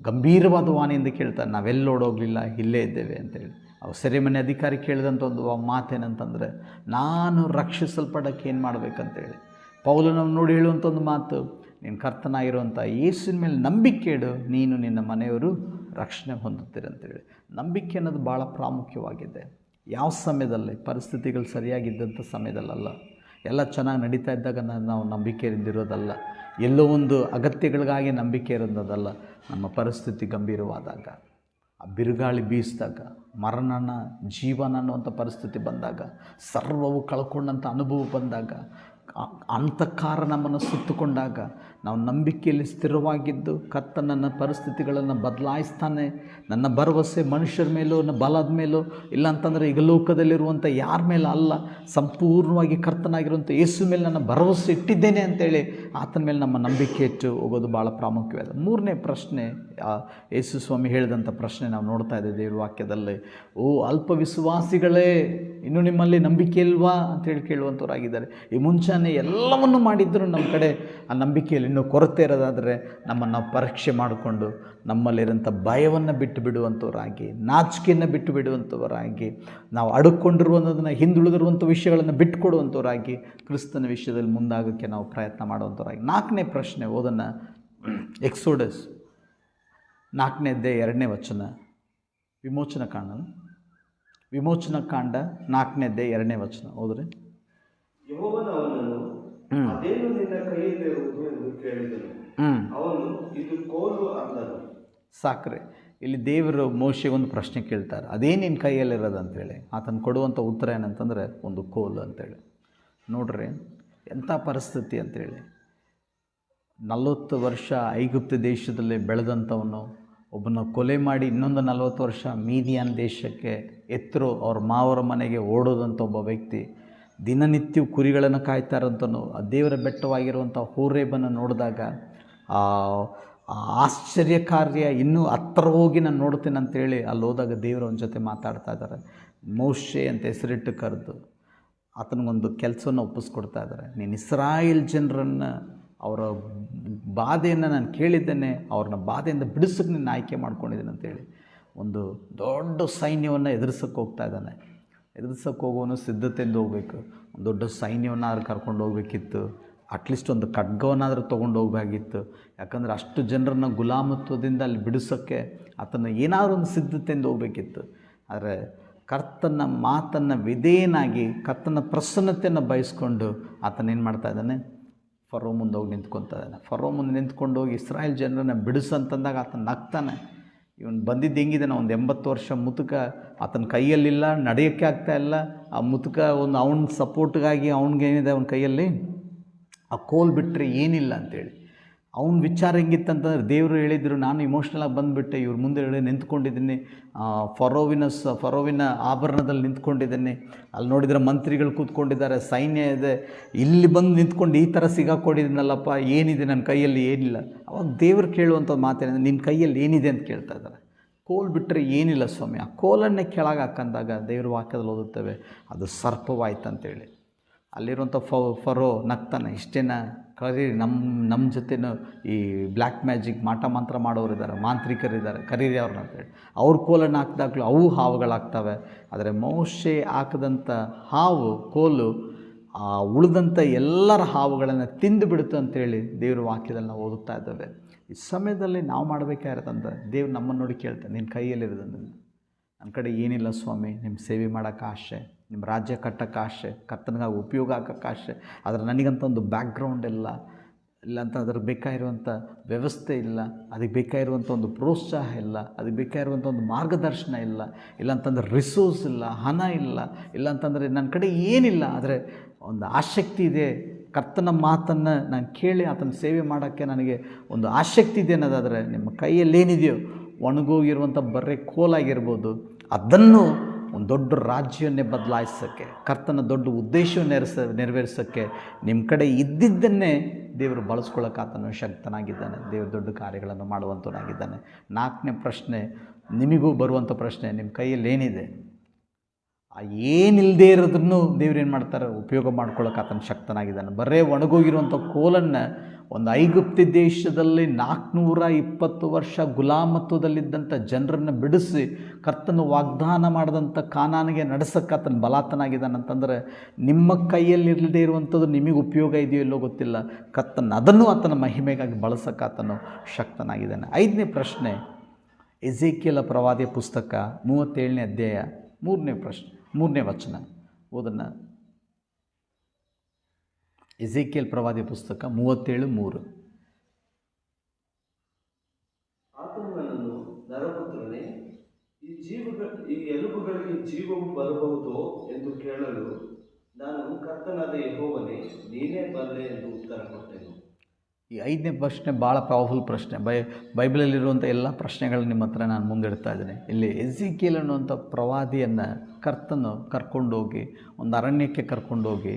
ಗಂಭೀರವಾದ ವಾಣಿಯಿಂದ ಕೇಳ್ತಾನೆ, ನಾವೆಲ್ಲ ಓಡೋಗಲಿಲ್ಲ, ಇಲ್ಲೇ ಇದ್ದೇವೆ ಅಂತೇಳಿ. ಅವು ಸೆರೆಮನೆ ಅಧಿಕಾರಿ ಕೇಳಿದಂಥ ಒಂದು ಮಾತೇನಂತಂದರೆ, ನಾನು ರಕ್ಷಿಸಲ್ಪಡೋಕ್ಕೆ ಏನು ಮಾಡಬೇಕಂತೇಳಿ. ಪೌಲನನ್ನು ನೋಡಿ ಹೇಳುವಂಥ ಒಂದು ಮಾತು, ನೀನು ಕರ್ತನಾಗಿರುವಂಥ ಯೇಸುವಿನ ಮೇಲೆ ನಂಬಿಕೆ ಇಡು, ನೀನು ನಿನ್ನ ಮನೆಯವರು ರಕ್ಷಣೆ ಹೊಂದುತ್ತೀರಂತೇಳಿ. ನಂಬಿಕೆ ಅನ್ನೋದು ಭಾಳ ಪ್ರಾಮುಖ್ಯವಾಗಿದೆ. ಯಾವ ಸಮಯದಲ್ಲಿ, ಪರಿಸ್ಥಿತಿಗಳು ಸರಿಯಾಗಿದ್ದಂಥ ಸಮಯದಲ್ಲಲ್ಲ, ಎಲ್ಲ ಚೆನ್ನಾಗಿ ನಡೀತಾ ಇದ್ದಾಗ ನಾವು ನಂಬಿಕೆಯಿಂದಿರೋದಲ್ಲ, ಎಲ್ಲೋ ಒಂದು ಅಗತ್ಯಗಳಿಗಾಗಿ ನಂಬಿಕೆ ಇರೋದಲ್ಲ. ನಮ್ಮ ಪರಿಸ್ಥಿತಿ ಗಂಭೀರವಾದಾಗ, ಆ ಬಿರುಗಾಳಿ ಬೀಸಿದಾಗ, ಮರಣನ ಜೀವನ ಅನ್ನುವಂಥ ಪರಿಸ್ಥಿತಿ ಬಂದಾಗ, ಸರ್ವವು ಕಳ್ಕೊಂಡಂಥ ಅನುಭವ ಬಂದಾಗ, ಅಂತಃಕಾರ ನಮ್ಮನ್ನು ಸುತ್ತುಕೊಂಡಾಗ, ನಾವು ನಂಬಿಕೆಯಲ್ಲಿ ಸ್ಥಿರವಾಗಿದ್ದು ಕರ್ತನ ಪರಿಸ್ಥಿತಿಗಳನ್ನು ಬದಲಾಯಿಸ್ತಾನೆ. ನನ್ನ ಭರವಸೆ ಮನುಷ್ಯರ ಮೇಲೋ, ಬಲದ ಮೇಲೋ, ಇಲ್ಲಾಂತಂದರೆ ಈಗ ಲೋಕದಲ್ಲಿರುವಂಥ ಯಾರ ಮೇಲೆ ಅಲ್ಲ, ಸಂಪೂರ್ಣವಾಗಿ ಕರ್ತನಾಗಿರುವಂಥ ಯೇಸು ಮೇಲೆ ನನ್ನ ಭರವಸೆ ಇಟ್ಟಿದ್ದೇನೆ ಅಂತೇಳಿ ಆತನ ಮೇಲೆ ನಮ್ಮ ನಂಬಿಕೆ ಇಟ್ಟು ಹೋಗೋದು ಭಾಳ ಪ್ರಾಮುಖ್ಯವಾದ. ಮೂರನೇ ಪ್ರಶ್ನೆ, ಯೇಸು ಸ್ವಾಮಿ ಹೇಳಿದಂಥ ಪ್ರಶ್ನೆ ನಾವು ನೋಡ್ತಾ ಇದ್ದೇವೆ ದೇವ್ರ ವಾಕ್ಯದಲ್ಲಿ. ಓ ಅಲ್ಪ ವಿಶ್ವಾಸಿಗಳೇ, ಇನ್ನೂ ನಿಮ್ಮಲ್ಲಿ ನಂಬಿಕೆ ಇಲ್ವಾ ಅಂತೇಳಿ ಕೇಳುವಂಥವ್ರಾಗಿದ್ದಾರೆ. ಈ ಮುಂಚಾನೆ ಎಲ್ಲವನ್ನು ಮಾಡಿದ್ರು ನಮ್ಮ ಕಡೆ ಆ ನಂಬಿಕೆಯಲ್ಲಿ ಇನ್ನೂ ಕೊರತೆ ಇರೋದಾದರೆ ನಮ್ಮನ್ನು ನಾವು ಪರೀಕ್ಷೆ ಮಾಡಿಕೊಂಡು ನಮ್ಮಲ್ಲಿರೋಂಥ ಭಯವನ್ನು ಬಿಟ್ಟು ಬಿಡುವಂಥವರಾಗಿ, ನಾಚಿಕೆಯನ್ನು ಬಿಟ್ಟು ಬಿಡುವಂಥವರಾಗಿ, ನಾವು ಅಡುಕೊಂಡಿರುವಂಥದನ್ನು, ಹಿಂದುಳಿದಿರುವಂಥ ವಿಷಯಗಳನ್ನು ಬಿಟ್ಟುಕೊಡುವಂಥವರಾಗಿ ಕ್ರಿಸ್ತನ ವಿಷಯದಲ್ಲಿ ಮುಂದಾಗೋಕ್ಕೆ ನಾವು ಪ್ರಯತ್ನ ಮಾಡುವಂಥವರಾಗಿ. ನಾಲ್ಕನೇ ಪ್ರಶ್ನೆ ಓದೋಣ. ಎಕ್ಸೋಡಸ್ 4ನೇ ಅಧ್ಯಾಯ 2ನೇ ವಚನ, ವಿಮೋಚನ ಕಾಂಡ 4ನೇ ಅಧ್ಯಾಯ 2ನೇ ವಚನ ಓದ್ರಿ. ಯೆಹೋವನು ಅವನನ್ನು, ಅದೇನು ನಿನ್ನ ಕೈಯಲ್ಲಿರುವುದು ಎಂದು ಕೇಳಿದನು. ಅವನು, ಇದು ಕೋಲು ಅಂದನು. ಸಾಕ್ರೆ, ಇಲ್ಲಿ ದೇವರು ಮೋಶೆಗೆ ಒಂದು ಪ್ರಶ್ನೆ ಕೇಳ್ತಾರೆ, ಅದೇ ನಿನ್ನ ಕೈಯಲ್ಲಿರೋದು ಅಂತೇಳಿ. ಆತನು ಕೊಡುವಂಥ ಉತ್ತರ ಏನಂತಂದರೆ ಒಂದು ಕೋಲು ಅಂತೇಳಿ. ನೋಡ್ರಿ ಎಂಥ ಪರಿಸ್ಥಿತಿ ಅಂತೇಳಿ. 40 ವರ್ಷ ಐಗುಪ್ತ ದೇಶದಲ್ಲಿ ಬೆಳೆದಂಥವನು ಒಬ್ಬನ ಕೊಲೆ ಮಾಡಿ ಇನ್ನೊಂದು 40 ವರ್ಷ ಮೀದಿಯಾನ್ ದೇಶಕ್ಕೆ ಎತ್ತರೋ ಅವ್ರ ಮಾವರ ಮನೆಗೆ ಓಡೋದಂಥ ಒಬ್ಬ ವ್ಯಕ್ತಿ, ದಿನನಿತ್ಯ ಕುರಿಗಳನ್ನು ಕಾಯ್ತಾ ಇರೋಂಥನು, ಆ ದೇವರ ಬೆಟ್ಟವಾಗಿರುವಂಥ ಹೋರೇಬನ್ನು ನೋಡಿದಾಗ ಆಶ್ಚರ್ಯ ಕಾರ್ಯ ಇನ್ನೂ ಹತ್ರ ಹೋಗಿ ನಾನು ನೋಡ್ತೇನೆ ಅಂತೇಳಿ ಅಲ್ಲಿ ಹೋದಾಗ ದೇವರು ಅವನ ಜೊತೆ ಮಾತಾಡ್ತಾ ಇದ್ದಾರೆ. ಮೋಶೆ ಅಂತ ಹೆಸರಿಟ್ಟು ಕರೆದು ಆತನಿಗೊಂದು ಕೆಲಸವನ್ನು ಒಪ್ಪಿಸ್ಕೊಡ್ತಾ ಇದ್ದಾರೆ. ನೀನು ಇಸ್ರಾಯೇಲ್ ಜನರನ್ನು ಅವರ ಬಾಧೆಯನ್ನು ನಾನು ಕೇಳಿದ್ದೇನೆ, ಅವ್ರನ್ನ ಬಾಧೆಯಿಂದ ಬಿಡಿಸೋಕ್ಕೆ ನಿನ್ನ ಆಯ್ಕೆ ಮಾಡ್ಕೊಂಡಿದ್ದೇನೆ ಅಂತೇಳಿ ಒಂದು ದೊಡ್ಡ ಸೈನ್ಯವನ್ನು ಎದುರಿಸೋಕ್ಕೆ ಹೋಗ್ತಾ ಇದ್ದಾನೆ. ಎದುರಿಸೋಕ್ಕೆ ಹೋಗೋನು ಸಿದ್ಧತೆಯಿಂದ ಹೋಗ್ಬೇಕು. ಒಂದು ದೊಡ್ಡ ಸೈನ್ಯವನ್ನಾದ್ರೂ ಕರ್ಕೊಂಡು ಹೋಗ್ಬೇಕಿತ್ತು, ಅಟ್ಲೀಸ್ಟ್ ಒಂದು ಖಡ್ಗವನ್ನಾದರೂ ತೊಗೊಂಡು ಹೋಗಬೇಕಾಗಿತ್ತು. ಯಾಕಂದರೆ ಅಷ್ಟು ಜನರನ್ನ ಗುಲಾಮತ್ವದಿಂದ ಅಲ್ಲಿ ಬಿಡಿಸೋಕ್ಕೆ ಆತನ ಏನಾದರೂ ಒಂದು ಸಿದ್ಧತೆಯಿಂದ ಹೋಗಬೇಕಿತ್ತು. ಆದರೆ ಕರ್ತನ ಮಾತನ್ನು ವಿಧೇಯನಾಗಿ ಕರ್ತನ ಪ್ರಸನ್ನತೆಯನ್ನು ಬಯಸ್ಕೊಂಡು ಆತನೇನು ಮಾಡ್ತಾ ಇದ್ದಾನೆ, ಫರೋ ಮುಂದೆ ಹೋಗಿ ನಿಂತ್ಕೊತಾ ಇದ್ದಾನೆ. ಫರೋ ಮುಂದೆ ನಿಂತ್ಕೊಂಡು ಹೋಗಿ ಇಸ್ರಾಯೇಲ್ ಜನರನ್ನ ಬಿಡಿಸಂತಂದಾಗ ಆತನ ನಗ್ತಾನೆ. ಇವನು ಬಂದಿದ್ದು ಹೆಂಗಿದ್ದಾನೆ, ಒಂದು 80 ವರ್ಷ ಮುತುಕ ಆತನ ಕೈಯಲ್ಲಿಲ್ಲ, ನಡೆಯೋಕ್ಕೆ ಆಗ್ತಾಯಿಲ್ಲ. ಆ ಮುತುಕ ಒಂದು ಅವನ ಸಪೋರ್ಟ್ಗಾಗಿ ಅವನಿಗೇನಿದೆ ಅವನ ಕೈಯಲ್ಲಿ ಆ ಕೋಲ್ ಬಿಟ್ಟರೆ ಏನಿಲ್ಲ ಅಂಥೇಳಿ. ಅವನ ವಿಚಾರ ಹೆಂಗಿತ್ತಂತಂದ್ರೆ ದೇವರು ಹೇಳಿದರು, ನಾನು ಇಮೋಷ್ನಲಾಗಿ ಬಂದುಬಿಟ್ಟೆ, ಇವ್ರ ಮುಂದೆ ನಿಂತ್ಕೊಂಡಿದ್ದೀನಿ, ಫರೋವಿನ ಆಭರಣದಲ್ಲಿ ನಿಂತ್ಕೊಂಡಿದ್ದೀನಿ. ಅಲ್ಲಿ ನೋಡಿದರೆ ಮಂತ್ರಿಗಳು ಕೂತ್ಕೊಂಡಿದ್ದಾರೆ, ಸೈನ್ಯ ಇದೆ, ಇಲ್ಲಿ ಬಂದು ನಿಂತ್ಕೊಂಡು ಈ ಥರ ಸಿಗಾಕೊಂಡಿದ್ದೀನಲ್ಲಪ್ಪ, ಏನಿದೆ ನನ್ನ ಕೈಯಲ್ಲಿ, ಏನಿಲ್ಲ. ಅವಾಗ ದೇವರು ಕೇಳುವಂಥ ಮಾತೇನಿದೆ, ನಿನ್ನ ಕೈಯಲ್ಲಿ ಏನಿದೆ ಅಂತ ಕೇಳ್ತಾ ಇದ್ದಾರೆ. ಕೋಲ್ ಬಿಟ್ಟರೆ ಏನಿಲ್ಲ ಸ್ವಾಮಿ. ಆ ಕೋಲನ್ನೇ ಕೆಳಗೆ ಹಾಕಂದಾಗ ದೇವ್ರ ವಾಕ್ಯದಲ್ಲಿ ಓದುತ್ತೇವೆ ಅದು ಸರ್ಪವಾಯ್ತು ಅಂತೇಳಿ. ಅಲ್ಲಿರುವಂಥ ಫರೋ ನಗ್ತಾನೆ, ಇಷ್ಟೇನ ಕರೀರಿ, ನಮ್ಮ ಜೊತೆನೂ ಈ ಬ್ಲ್ಯಾಕ್ ಮ್ಯಾಜಿಕ್ ಮಾಟ ಮಂತ್ರ ಮಾಡೋರಿದ್ದಾರೆ, ಮಾಂತ್ರಿಕರಿದ್ದಾರೆ, ಕರೀರಿ ಅವ್ರನ್ನ ಅಂತೇಳಿ ಅವ್ರ ಕೋಲನ್ನು ಹಾಕಿದಾಗಲೂ ಅವು ಹಾವುಗಳಾಗ್ತವೆ. ಆದರೆ ಮೋಶೆ ಹಾಕಿದಂಥ ಹಾವು ಕೋಲು ಉಳಿದಂಥ ಎಲ್ಲರ ಹಾವುಗಳನ್ನು ತಿಂದು ಬಿಡುತ್ತೆ ಅಂತೇಳಿ ದೇವ್ರ ವಾಕ್ಯದಲ್ಲಿ ನಾವು ಓದುತ್ತಾ ಇದ್ದೇವೆ. ಈ ಸಮಯದಲ್ಲಿ ನಾವು ಮಾಡಬೇಕಾಗಿರೋದಂದ್ರೆ ದೇವ್ರು ನಮ್ಮನ್ನು ನೋಡಿ ಕೇಳ್ತಾನೆ, ನಿನ್ನ ಕೈಯಲ್ಲಿರೋದನ್ನು. ನನ್ನ ಕಡೆ ಏನಿಲ್ಲ ಸ್ವಾಮಿ, ನಿಮ್ಮ ಸೇವೆ ಮಾಡೋಕ್ಕೆ ಆಸೆ, ನಿಮ್ಮ ರಾಜ್ಯ ಕಟ್ಟೋಕ್ಕೆ ಆಸೆ, ಕರ್ತನಿಗಾಗಿ ಉಪಯೋಗ ಆಗೋಕ್ಕೆ ಆಸೆ, ಆದರೆ ನನಗಂತ ಒಂದು ಬ್ಯಾಕ್ಗ್ರೌಂಡ್ ಇಲ್ಲ ಅಂತ ಅದ್ರಿಗೆ ಬೇಕಾಗಿರುವಂಥ ವ್ಯವಸ್ಥೆ ಇಲ್ಲ, ಅದಕ್ಕೆ ಬೇಕಾಗಿರುವಂಥ ಒಂದು ಪ್ರೋತ್ಸಾಹ ಇಲ್ಲ, ಅದಕ್ಕೆ ಬೇಕಾಗಿರುವಂಥ ಒಂದು ಮಾರ್ಗದರ್ಶನ ಇಲ್ಲ ಅಂತಂದರೆ ರಿಸೋರ್ಸ್ ಇಲ್ಲ, ಹಣ ಇಲ್ಲ ಅಂತಂದರೆ ನನ್ನ ಕಡೆ ಏನಿಲ್ಲ, ಆದರೆ ಒಂದು ಆಸಕ್ತಿ ಇದೆ, ಕರ್ತನ ಮಾತನ್ನು ನಾನು ಕೇಳಿ ಆತನ ಸೇವೆ ಮಾಡೋಕ್ಕೆ ನನಗೆ ಒಂದು ಆಸಕ್ತಿ ಇದೆ ಅನ್ನೋದಾದರೆ ನಿಮ್ಮ ಕೈಯಲ್ಲೇನಿದೆಯೋ ಒಣಗೋಗಿರುವಂಥ ಬರೀ ಕೋಲಾಗಿರ್ಬೋದು, ಅದನ್ನು ಒಂದು ದೊಡ್ಡ ರಾಜ್ಯವನ್ನೇ ಬದಲಾಯಿಸೋಕ್ಕೆ, ಕರ್ತನ ದೊಡ್ಡ ಉದ್ದೇಶವನ್ನು ನೆರವೇರಿಸೋಕ್ಕೆ ನಿಮ್ಮ ಕಡೆ ಇದ್ದಿದ್ದನ್ನೇ ದೇವರು ಬಳಸ್ಕೊಳ್ಳೋಕೆ ಆತನು ಶಕ್ತನಾಗಿದ್ದಾನೆ. ದೇವರು ದೊಡ್ಡ ಕಾರ್ಯಗಳನ್ನು ಮಾಡುವಂಥನಾಗಿದ್ದಾನೆ. 4ನೇ ಪ್ರಶ್ನೆ ನಿಮಗೂ ಬರುವಂಥ ಪ್ರಶ್ನೆ, ನಿಮ್ಮ ಕೈಯಲ್ಲಿ ಏನಿದೆ? ಏನಿಲ್ಲದೆ ಇರೋದನ್ನು ದೇವ್ರು ಏನು ಮಾಡ್ತಾರೆ? ಉಪಯೋಗ ಮಾಡ್ಕೊಳ್ಳೋಕೆ ಆತನ ಶಕ್ತನಾಗಿದ್ದಾನೆ. ಬರೇ ಒಣಗೋಗಿರುವಂಥ ಕೋಲನ್ನು ಒಂದು ಐಗುಪ್ತ ದೇಶದಲ್ಲಿ 420 ವರ್ಷ ಗುಲಾಮತ್ವದಲ್ಲಿದ್ದಂಥ ಜನರನ್ನು ಬಿಡಿಸಿ ಕರ್ತನ ವಾಗ್ದಾನ ಮಾಡಿದಂಥ ಕಾನಾನಿಗೆ ನಡೆಸೋಕ್ಕೆ ಆತನ ಬಲಾತನಾಗಿದ್ದಾನೆ ಅಂತಂದರೆ ನಿಮ್ಮ ಕೈಯಲ್ಲಿಲ್ಲದೆ ಇರುವಂಥದ್ದು ನಿಮಗೆ ಉಪಯೋಗ ಇದೆಯೋ ಇಲ್ಲೋ ಗೊತ್ತಿಲ್ಲ, ಕರ್ತನ ಅದನ್ನು ಆತನ ಮಹಿಮೆಗಾಗಿ ಬಳಸೋಕ್ಕೆ ಆತನು ಶಕ್ತನಾಗಿದ್ದಾನೆ. 5ನೇ ಪ್ರಶ್ನೆ, ಎಜೇಕಿಯೇಲ ಪ್ರವಾದಿಯ ಪುಸ್ತಕ 37ನೇ ಅಧ್ಯಾಯ 3ನೇ ವಚನ ಓದನ್ನು. ಎಜೇಕಿಯೇಲ ಪ್ರವಾದಿಯ ಪುಸ್ತಕ 37:3. ಆತನು ನನ್ನನ್ನು, ನರಪುತ್ರನೇ, ಈ ಎಲುಬುಗಳಿಗೆ ಜೀವವು ಬರಬಹುದೋ ಎಂದು ಕೇಳಲು ನಾನು, ಕರ್ತನಾದ ಯೆಹೋವನೇ, ನೀನೇ ಬಲ್ಲೆ ಎಂದು ಉತ್ತರ ಕೊಟ್ಟೆನು. ಈ 5ನೇ ಪ್ರಶ್ನೆ ಭಾಳ ಪವರ್ಫುಲ್ ಪ್ರಶ್ನೆ. ಬೈಬಲಲ್ಲಿರುವಂಥ ಎಲ್ಲ ಪ್ರಶ್ನೆಗಳನ್ನ ನಿಮ್ಮ ಹತ್ರ ನಾನು ಮುಂದಿಡ್ತಾ ಇದ್ದೀನಿ. ಇಲ್ಲಿ ಎಜೇಕಿಯೇಲ್ ಅನ್ನುವಂಥ ಪ್ರವಾದಿಯನ್ನು ಕರ್ತನು ಕರ್ಕೊಂಡೋಗಿ ಒಂದು ಅರಣ್ಯಕ್ಕೆ ಕರ್ಕೊಂಡೋಗಿ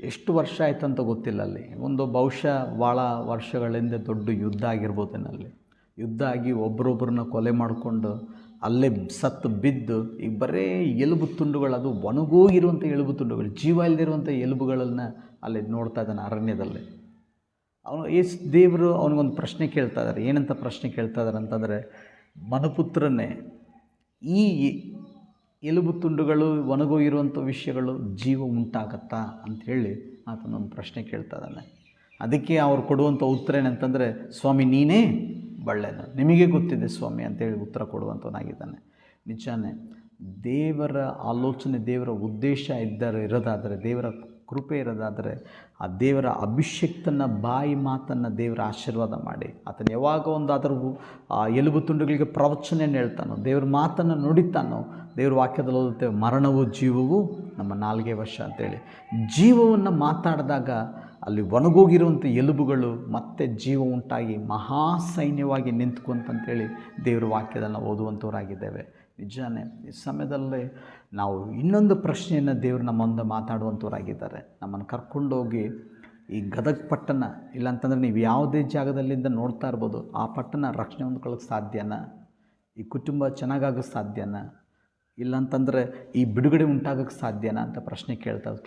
ಎಷ್ಟು ವರ್ಷ ಆಯ್ತು ಅಂತ ಗೊತ್ತಿಲ್ಲ. ಅಲ್ಲಿ ಒಂದು ಬಹುಶಃ ಭಾಳ ವರ್ಷಗಳಿಂದ ದೊಡ್ಡ ಯುದ್ಧ ಆಗಿರ್ಬೋದೇನಲ್ಲಿ. ಯುದ್ಧ ಆಗಿ ಒಬ್ಬರೊಬ್ಬರನ್ನ ಕೊಲೆ ಮಾಡಿಕೊಂಡು ಅಲ್ಲೇ ಸತ್ತು ಬಿದ್ದು ಈಗ ಬರೇ ಎಲುಬು ತುಂಡುಗಳು, ಅದು ಒಣಗೋಗಿರುವಂಥ ಎಲುಬು ತುಂಡುಗಳು, ಜೀವ ಇಲ್ಲದಿರುವಂಥ ಎಲುಬುಗಳನ್ನು ಅಲ್ಲಿ ನೋಡ್ತಾ ಇದ್ದಾನೆ ಅರಣ್ಯದಲ್ಲಿ. ದೇವರು ಅವನಿಗೊಂದು ಪ್ರಶ್ನೆ ಕೇಳ್ತಾ ಇದ್ದಾರೆ. ಏನಂತ ಪ್ರಶ್ನೆ ಕೇಳ್ತಾ ಇದ್ದಾರೆ ಅಂತಂದರೆ, ಮನುಪುತ್ರನೇ, ಈ ಎಲುಬು ತುಂಡುಗಳು ಒಣಗೋಗಿರುವಂಥ ವಿಷಯಗಳು ಜೀವ ಉಂಟಾಗತ್ತಾ ಅಂಥೇಳಿ ಆತನೊಂದು ಪ್ರಶ್ನೆ ಕೇಳ್ತಾ ಇದ್ದಾನೆ. ಅದಕ್ಕೆ ಅವ್ರು ಕೊಡುವಂಥ ಉತ್ತರ ಏನಂತಂದರೆ, ಸ್ವಾಮಿ ನೀನೇ ಬಳ್ಳೆನು, ನಿಮಗೆ ಗೊತ್ತಿದೆ ಸ್ವಾಮಿ ಅಂತೇಳಿ ಉತ್ತರ ಕೊಡುವಂಥವನಾಗಿದ್ದಾನೆ. ನಿಜಾನೇ ದೇವರ ಆಲೋಚನೆ, ದೇವರ ಉದ್ದೇಶ ಇರೋದಾದರೆ, ದೇವರ ಕೃಪೆ ಇರೋದಾದರೆ, ಆ ದೇವರ ಅಭಿಷೇಕ್ತನ ಬಾಯಿ ಮಾತನ್ನು ದೇವರ ಆಶೀರ್ವಾದ ಮಾಡಿ ಆತನು ಯಾವಾಗ ಒಂದಾದರೂ ಆ ಎಲುಬು ತುಂಡುಗಳಿಗೆ ಪ್ರವಚನೆಯನ್ನು ಹೇಳ್ತಾನೋ, ದೇವ್ರ ಮಾತನ್ನು ನುಡಿತಾನೋ, ದೇವ್ರ ವಾಕ್ಯದಲ್ಲಿ ಓದುತ್ತೇವೆ, ಮರಣವು ಜೀವವು ನಮ್ಮ ನಾಲ್ಗೆ ವಶ ಅಂತೇಳಿ. ಜೀವವನ್ನು ಮಾತಾಡಿದಾಗ ಅಲ್ಲಿ ಒಣಗೋಗಿರುವಂಥ ಎಲುಬುಗಳು ಮತ್ತೆ ಜೀವ ಉಂಟಾಗಿ ಮಹಾ ಸೈನ್ಯವಾಗಿ ನಿಂತ್ಕೊಂತಂತೇಳಿ ದೇವ್ರ ವಾಕ್ಯದಲ್ಲಿ ನಾವು ಓದುವಂಥವರಾಗಿದ್ದೇವೆ. ನಿಜಾನೇ ಈ ಸಮಯದಲ್ಲಿ ನಾವು ಇನ್ನೊಂದು ಪ್ರಶ್ನೆಯನ್ನು ದೇವರು ನಮ್ಮ ಮುಂದೆ ಮಾತಾಡುವಂಥವರಾಗಿದ್ದಾರೆ. ನಮ್ಮನ್ನು ಕರ್ಕೊಂಡೋಗಿ ಈ ಗದಗ ಪಟ್ಟಣ, ಇಲ್ಲಾಂತಂದರೆ ನೀವು ಯಾವುದೇ ಜಾಗದಲ್ಲಿಂದ ನೋಡ್ತಾ ಇರ್ಬೋದು, ಆ ಪಟ್ಟಣ ರಕ್ಷಣೆ ಹೊಂದ್ಕೊಳ್ಳೋಕ್ಕೆ ಸಾಧ್ಯನಾ? ಈ ಕುಟುಂಬ ಚೆನ್ನಾಗಾಗೋಕ್ಕೆ ಸಾಧ್ಯನಾ? ಇಲ್ಲಾಂತಂದರೆ ಈ ಬಿಡುಗಡೆ ಉಂಟಾಗೋಕ್ಕೆ ಸಾಧ್ಯನಾ ಅಂತ ಪ್ರಶ್ನೆ